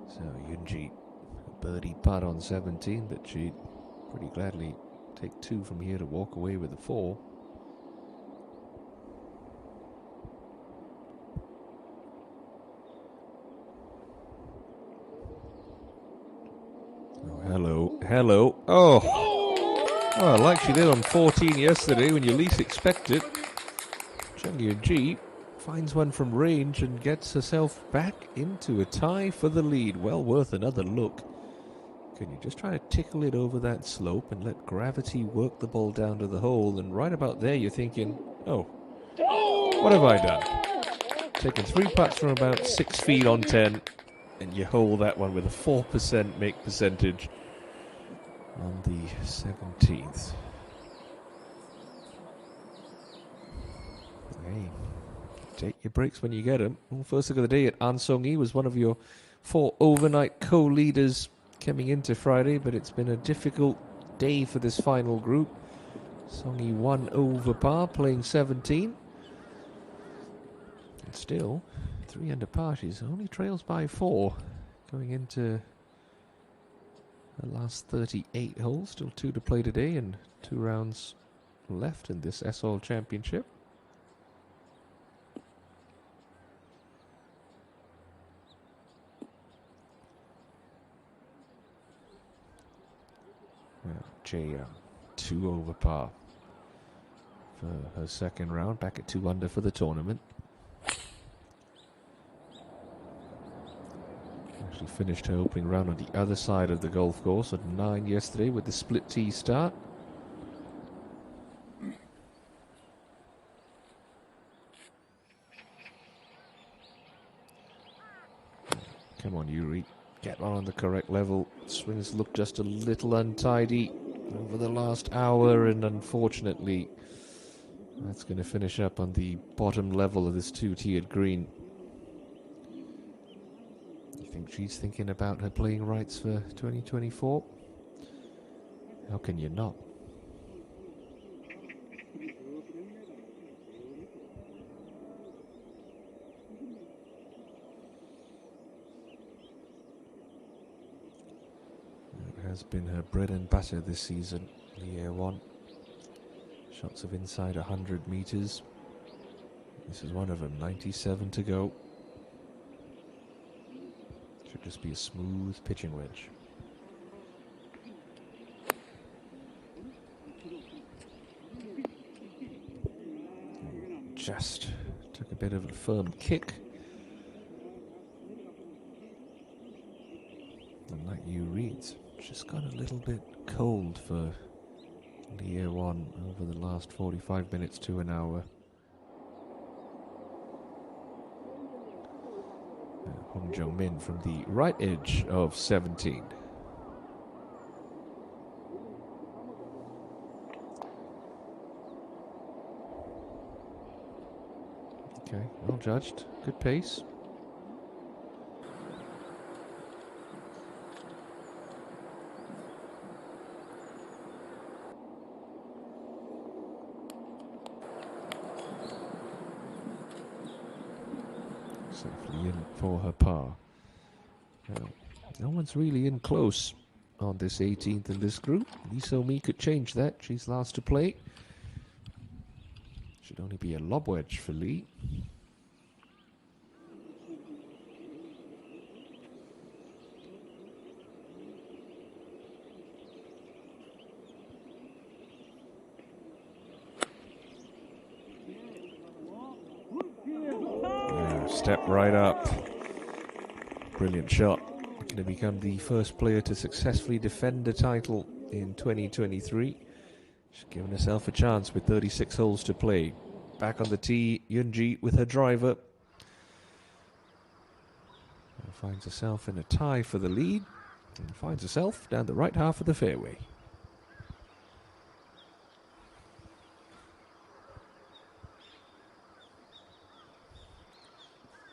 So Yunji, a birdie putt on 17, but she'd pretty gladly take 2 from here to walk away with a 4. Hello. Oh, like she did on 14 yesterday when you least expect it. Chung Yun-ji finds one from range and gets herself back into a tie for the lead. Well worth another look. Can you just try to tickle it over that slope and let gravity work the ball down to the hole? And right about there you're thinking, oh, what have I done? Taking 3 putts from about 6 feet on 10, and you hole that one with a 4% make percentage on the 17th. Hey, take your breaks when you get them. Well, first look of the day at An Song-yi was one of your 4 overnight co-leaders coming into Friday, but it's been a difficult day for this final group. Song-yi 1 over par, playing 17. And still, 3 under par, she's only trails by 4 going into the last 38 holes. Still 2 to play today and 2 rounds left in this SL Championship. Jay, 2 over par for her second round, back at 2 under for the tournament. Actually finished her opening round on the other side of the golf course at 9 yesterday with the split tee start. Come on, Yuri. Get on the correct level. Swings look just a little untidy over the last hour, and unfortunately, that's going to finish up on the bottom level of this 2-tiered green. You think she's thinking about her playing rights for 2024? How can you not? Has been her bread and butter this season, the Year 1. Shots of inside 100 meters. This is one of them, 97 to go. Should just be a smooth pitching wedge. Just took a bit of a firm kick. And like you read, just got a little bit cold for the Year 1 over the last 45 minutes to an hour. Hong Jung-min from the right edge of 17. Okay, well judged. Good pace. Safely in for her par. No one's really in close on this 18th in this group. Lee So-mi could change that. She's last to play. Should only be a lob wedge for Lee. Step right up. Brilliant shot. Going to become the first player to successfully defend a title in 2023. She's given herself a chance with 36 holes to play. Back on the tee, Yunji with her driver. Finds herself in a tie for the lead and finds herself down the right half of the fairway.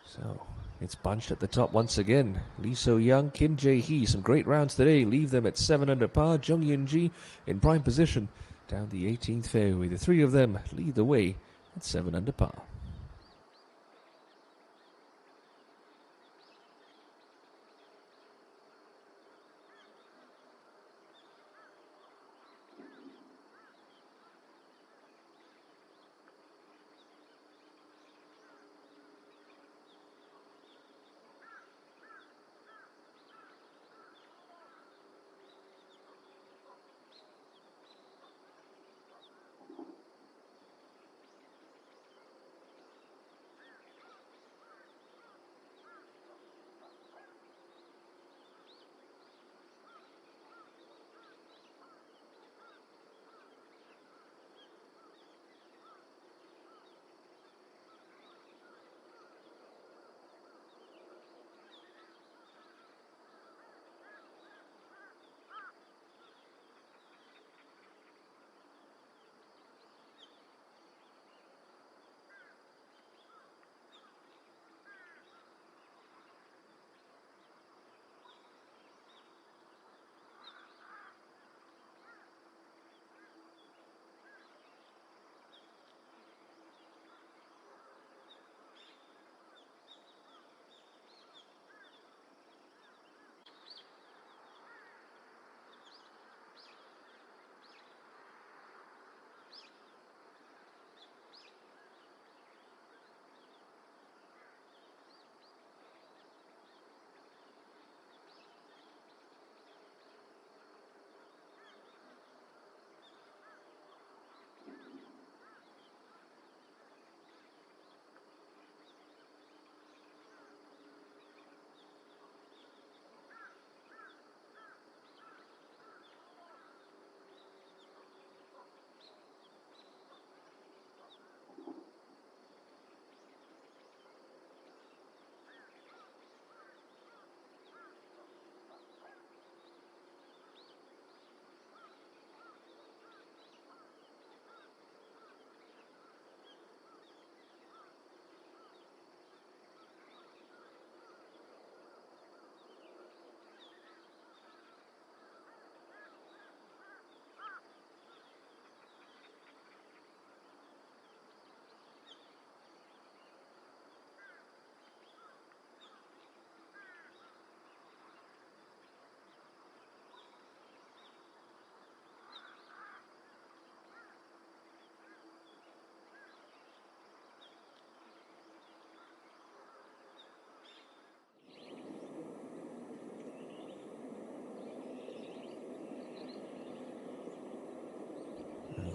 So it's bunched at the top once again. Lee So-young, Kim Jae-hee, some great rounds today. Leave them at 7 under par. Jung Yun-ji in prime position down the 18th fairway. The three of them lead the way at 7 under par.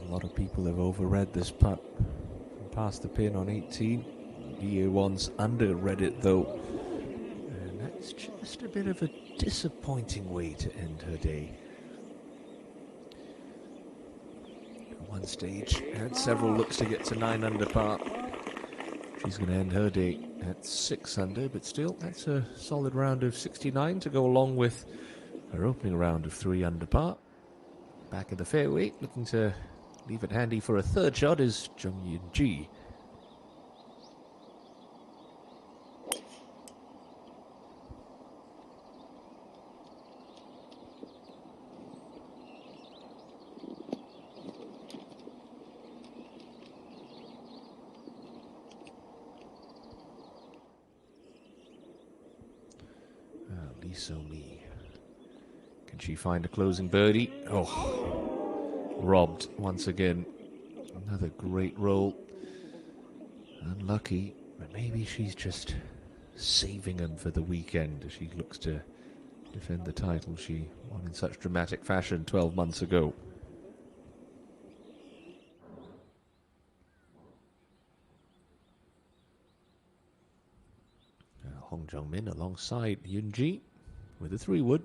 A lot of people have overread this putt from past the pin on 18. DA1's underread it though. And that's just a bit of a disappointing way to end her day. At one stage, had several looks to get to 9 under par. She's going to end her day at 6 under, but still, that's a solid round of 69 to go along with her opening round of 3 under par. Back of the fairway, looking to leave it handy for a third shot is ENG. Can she find a closing birdie? Oh, robbed once again. Another great roll. Unlucky, but maybe she's just saving them for the weekend as she looks to defend the title she won in such dramatic fashion 12 months ago. Hong Jung-min alongside ENG with a 3-wood.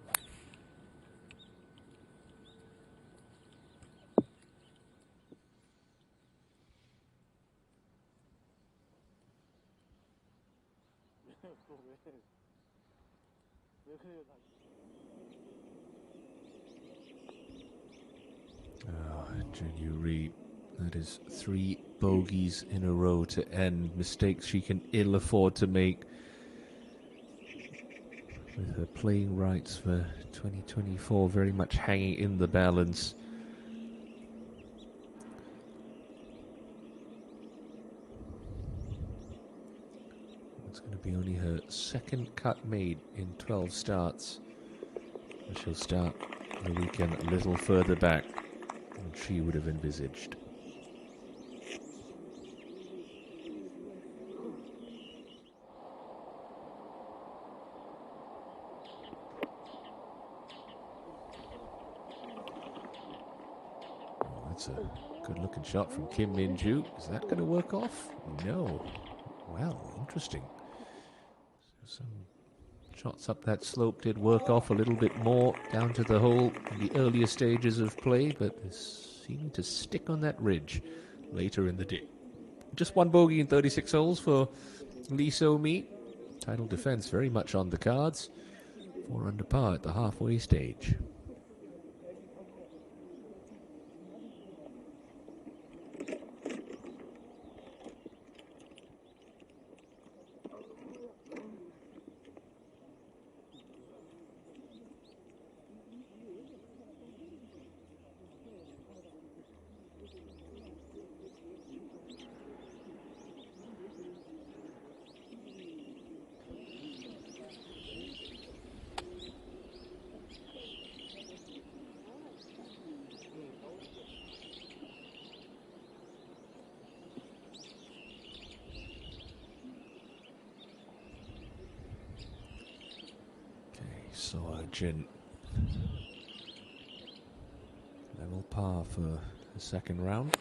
Junyu, that is 3 bogeys in a row to end. Mistakes she can ill afford to make. With her playing rights for 2024 very much hanging in the balance. It's going to be only her second cut made in 12 starts. She'll start the weekend a little further back than she would have envisaged. That's a good looking shot from Kim Min-joo. Is that going to work off? No. Well, interesting. Some shots up that slope did work off a little bit more down to the hole in the earlier stages of play, but seeming to stick on that ridge later in the day. Just 1 bogey in 36 holes for Lee So-mi. Title defense very much on the cards. 4 under par at the halfway stage. Jin. Level par for the second round.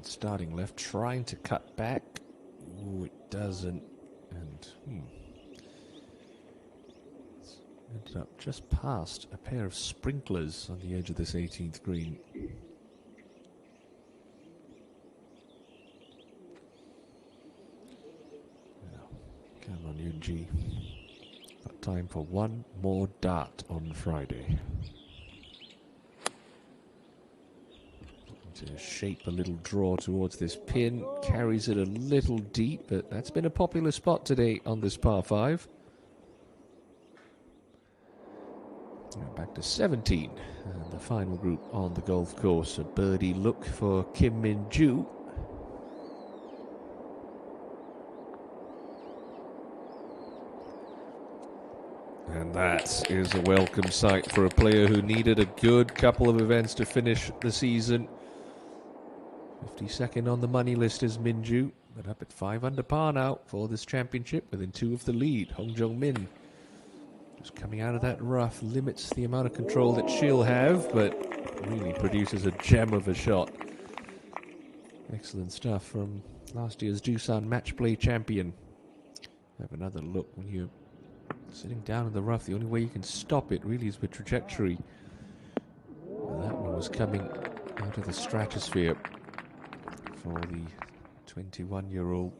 Starting left, trying to cut back. Ooh, it doesn't. And it's ended up just past a pair of sprinklers on the edge of this 18th green. Come on, ENG. Time for one more dart on Friday. To shape a little draw towards this pin, carries it a little deep, but that's been a popular spot today on this par 5. Now back to 17, and the final group on the golf course. A birdie look for Kim Min-joo. And that is a welcome sight for a player who needed a good couple of events to finish the season. 52nd on the money list is Min-joo, but up at 5 under par now for this championship, within 2 of the lead. Hong Jung-min Just coming out of that rough limits the amount of control that she'll have, but really produces a gem of a shot. Excellent stuff from last year's Doosan match play champion. Have another look. When you're sitting down in the rough, the only way you can stop it really is with trajectory. Well, that one was coming out of the stratosphere for the 21-year-old.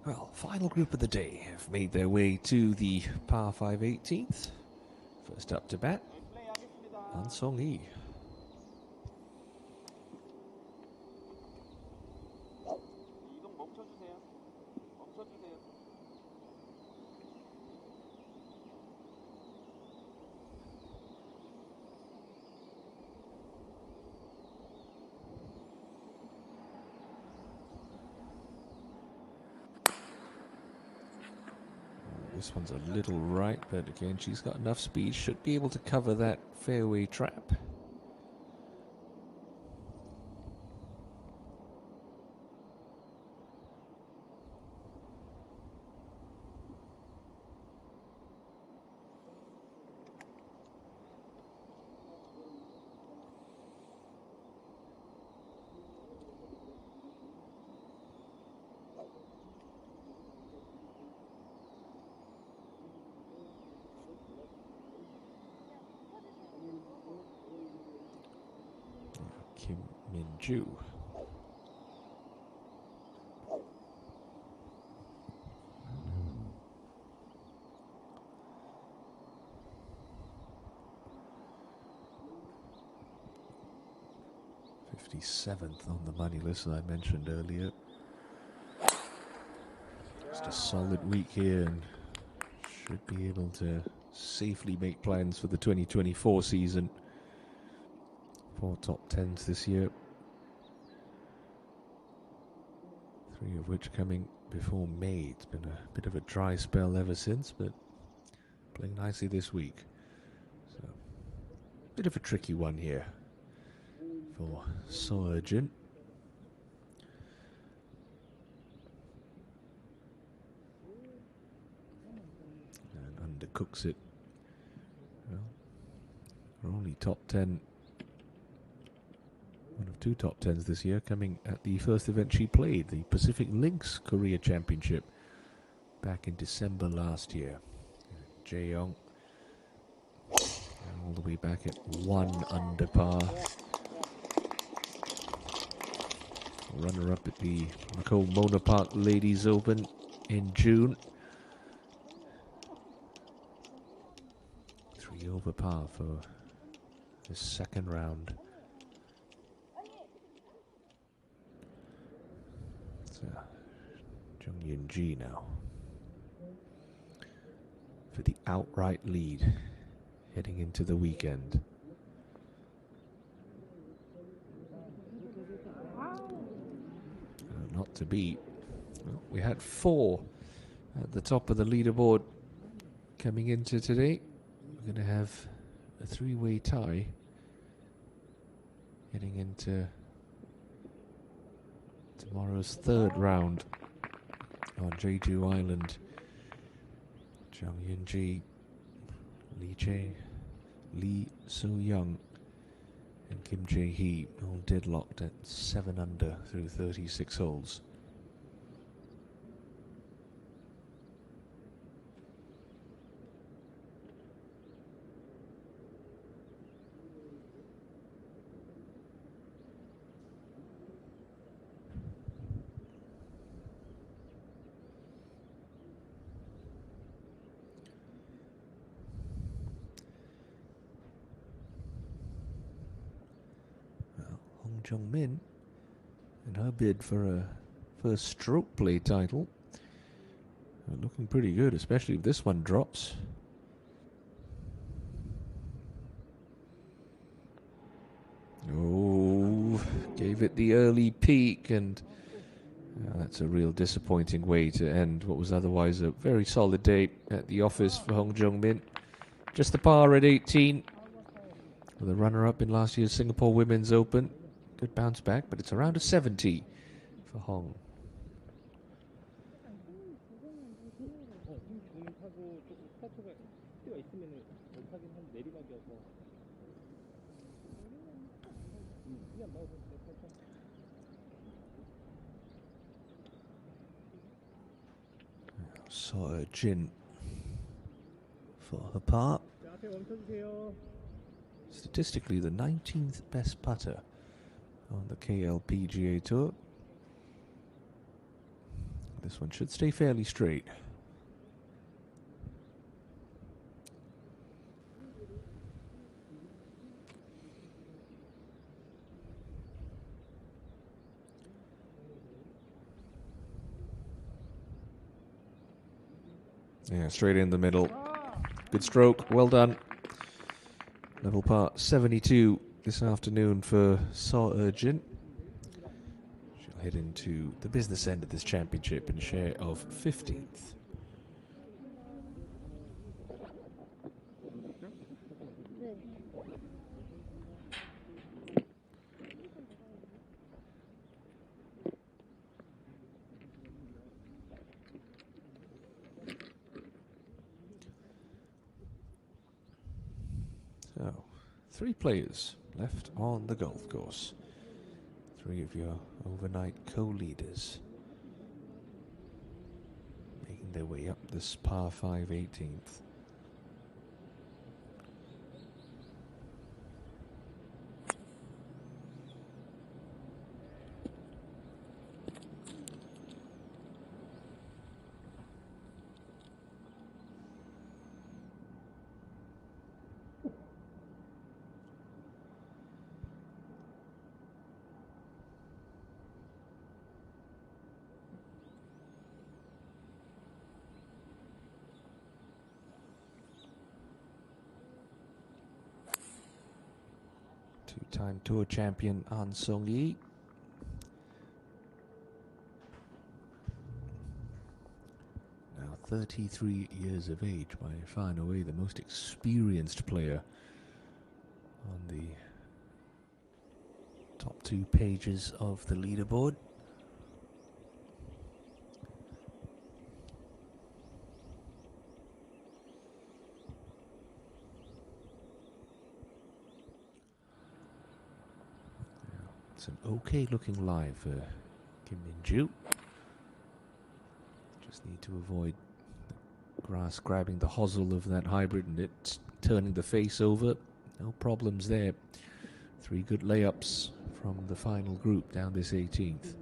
Well, final group of the day have made their way to the par 5 18th. First up to bat, Han Song-hee. This one's a little right, but again, she's got enough speed. Should be able to cover that fairway trap. Kim Min-ju. '57th on the money list that I mentioned earlier. Just a solid week here and should be able to safely make plans for the 2024 season. 4 top 10s this year. 3 of which coming before May. It's been a bit of a dry spell ever since, but playing nicely this week. So, bit of a tricky one here for Seo-jin. And undercooks it. Well, we're only top 10. One of 2 top 10s this year, coming at the first event she played, the Pacific Links Korea Championship, back in December last year. Jae-young all the way back at 1 under par. Runner-up at the Macau Mona Park Ladies Open in June. 3 over par for the second round. Jung Yun-ji now for the outright lead heading into the weekend. Not to beat. Well, we had 4 at the top of the leaderboard coming into today. We're going to have a 3-way tie heading into tomorrow's 3rd round on Jeju Island. Jung Yun-ji, Lee Jae, Lee So-young, and Kim Jae-hee all deadlocked at 7 under through 36 holes. Jung-min and her bid for a first stroke play title looking pretty good, especially if this one drops. Oh, gave it the early peak, and that's a real disappointing way to end what was otherwise a very solid day at the office for Hong Jung-min. Just the par at 18. The runner-up in last year's Singapore Women's Open. Good bounce back, but it's around a 70 for Hong. So Jin for her part. Statistically, the 19th best putter on the KLPGA Tour. This one should stay fairly straight. Yeah, straight in the middle. Good stroke, well done. Level par 72 this afternoon for So Jin. She'll head into the business end of this championship in a share of 15th. So, 3 players left on the golf course. 3 of your overnight co-leaders making their way up this par 5 18th. Two-time tour champion An Song-yi. Now 33 years of age, by far and away the most experienced player on the top 2 pages of the leaderboard. It's an okay looking lie for Kim Min-ju. Just need to avoid the grass grabbing the hosel of that hybrid and it turning the face over. No problems there. 3 good layups from the final group down this 18th.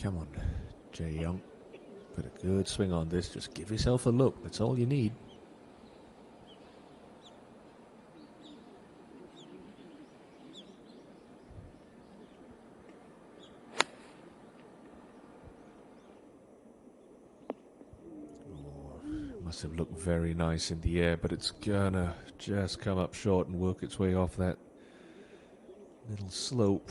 Come on, Jae Young. Put a good swing on this. Just give yourself a look. That's all you need. Must have looked very nice in the air, but it's gonna just come up short and work its way off that little slope.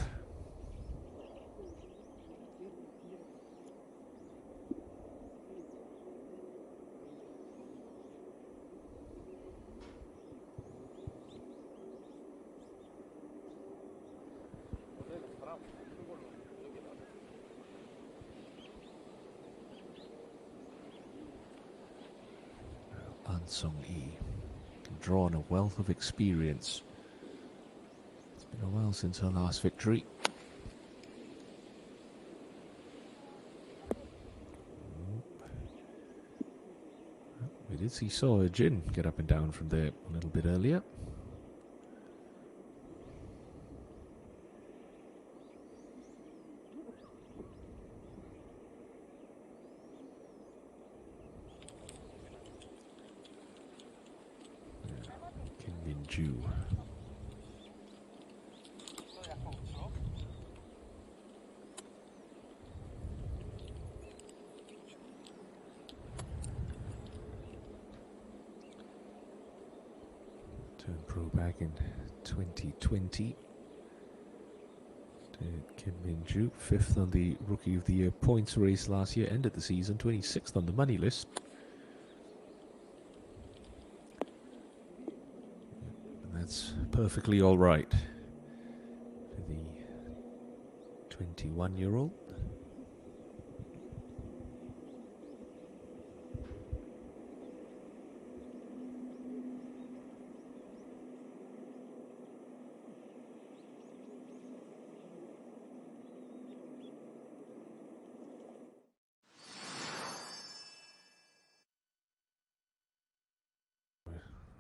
Song-hee, drawn a wealth of experience. It's been a while since her last victory. We did see Seo Jin get up and down from there a little bit earlier. Jew. Turned pro back in 2020. Kim Min-ju, 5th on the Rookie of the Year points race last year, ended the season 26th on the money list. That's perfectly all right for the 21-year-old.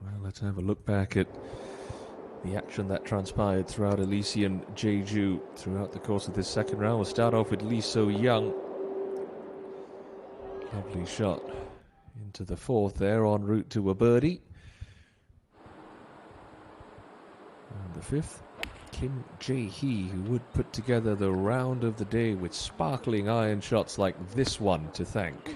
Well, let's have a look back at the action that transpired throughout Elysian Jeju throughout the course of this second round. We'll start off with Lee So-young. Lovely shot into the fourth there, en route to a birdie. And the fifth, Kim Jae-hee, who would put together the round of the day with sparkling iron shots like this one to thank.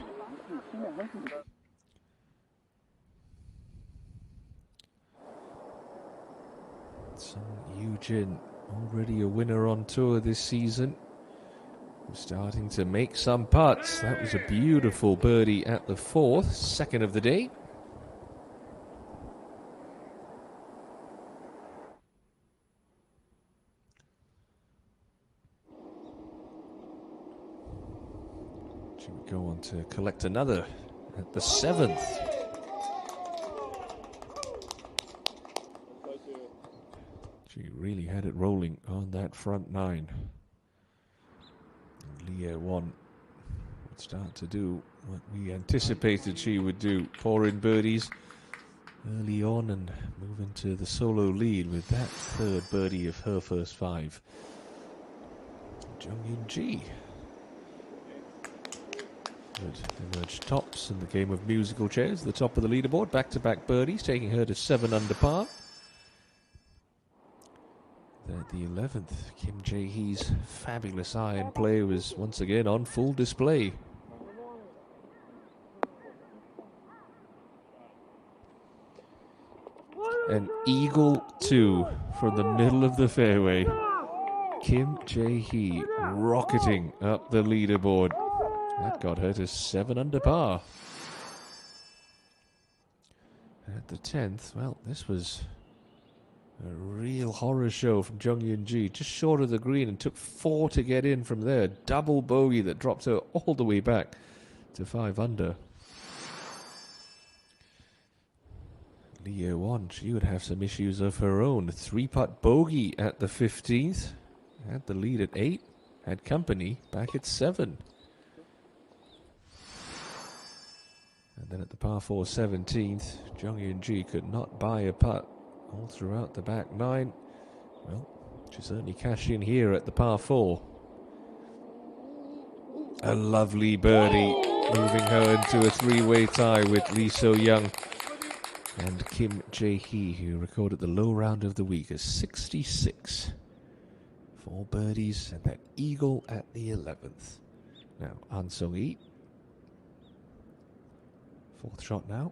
Eugene, already a winner on tour this season, starting to make some putts. That was a beautiful birdie at the fourth, second of the day. She would go on to collect another at the seventh. She really had it rolling on that front nine. Lee Won would start to do what we anticipated she would do. Pour in birdies early on and move into the solo lead with that third birdie of her first five. Jung In-ji would emerge tops in the game of musical chairs, the top of the leaderboard. Back-to-back birdies, taking her to 7 under par. At the 11th, Kim Jae-hee's fabulous iron play was once again on full display. An eagle 2 from the middle of the fairway. Kim Jae-hee rocketing up the leaderboard. That got her to 7 under par. At the 10th, well, this was a real horror show from Jung In-ji, just short of the green, and took 4 to get in from there. Double bogey that dropped her all the way back to 5 under. Lee Won, she would have some issues of her own. 3-putt bogey at the 15th, had the lead at 8, had company back at 7. And then at the par 4 17th, Jung In-ji could not buy a putt all throughout the back 9. Well, she certainly cashed in here at the par 4. A lovely birdie, moving her into a 3-way tie with Lee So-young and Kim Jae-hee, who recorded the low round of the week as 66. 4 birdies and that eagle at the 11th. Now, An Sung-hee, Fourth shot now.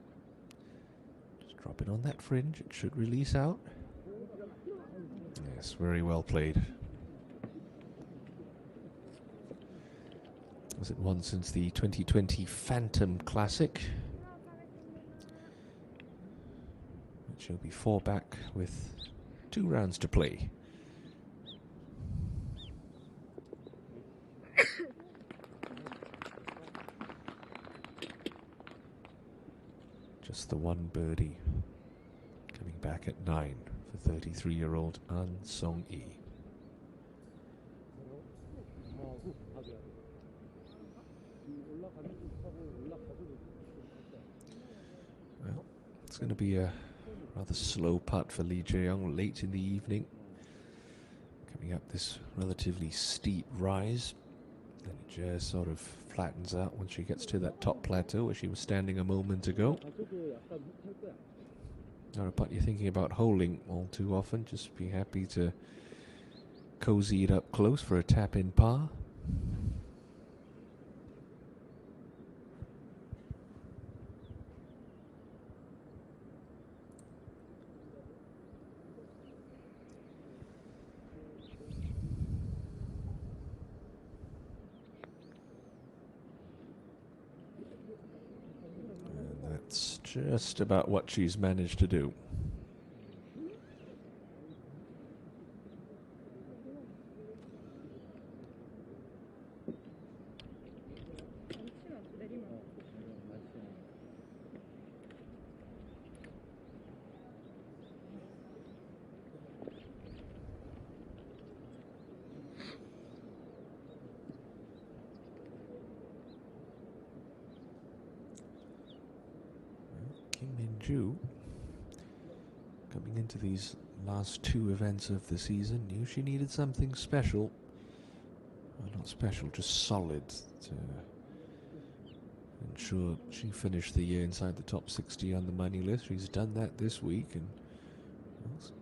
Just drop it on that fringe. It should release out. Yes, very well played. Hasn't won since the 2020 Phantom Classic. But she'll be 4 back with 2 rounds to play. Just the one birdie. Coming back at 9 for 33-year-old An Song-yi. Well, it's going to be a rather slow putt for Lee Jae-young late in the evening. Coming up this relatively steep rise. And it just sort of flattens out once she gets to that top plateau where she was standing a moment ago. Not a putt you're thinking about holding all too often. Just be happy to cozy it up close for a tap-in par. That's just about what she's managed to do. Ju, coming into these last 2 events of the season, knew she needed something special. Well, not special, just solid to ensure she finished the year inside the top 60 on the money list. She's done that this week and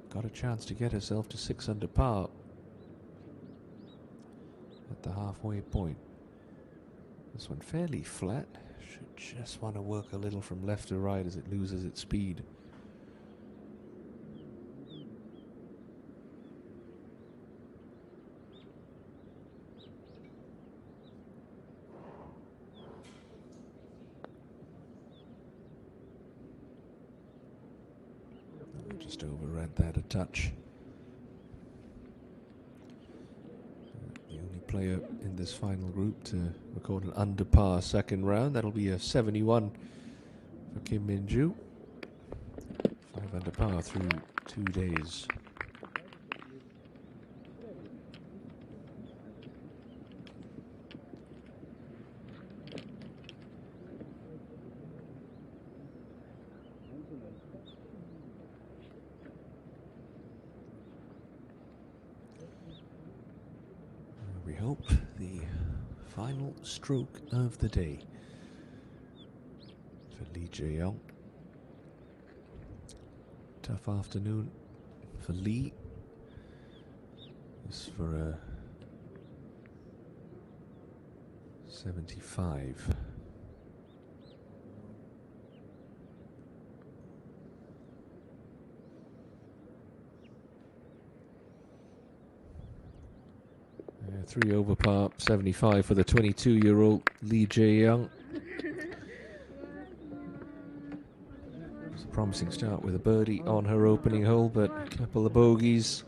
got a chance to get herself to 6 under par at the halfway point. This one fairly flat. Should just want to work a little from left to right as it loses its speed. Just overran that a touch. The only player in this final group to record an under par second round. That'll be a 71 for Kim Min-ju. 5 under par through 2 days. We hope the final stroke of the day for Lee Jae-young. Tough afternoon for Lee. This for a 75. Yeah, 3 over par, 75 for the 22-year-old Lee Jae-young. It's a promising start with a birdie on her opening hole, but a couple of bogeys.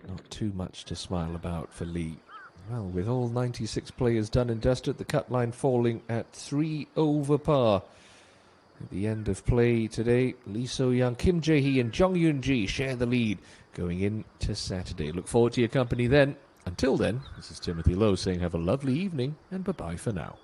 Not too much to smile about for Lee. Well, with all 96 players done and dusted, the cut line falling at 3 over par. At the end of play today, Lee So-young, Kim Jae-hee and Jung Yoon-ji share the lead going into Saturday. Look forward to your company then. Until then, this is Timothy Lowe saying have a lovely evening and bye-bye for now.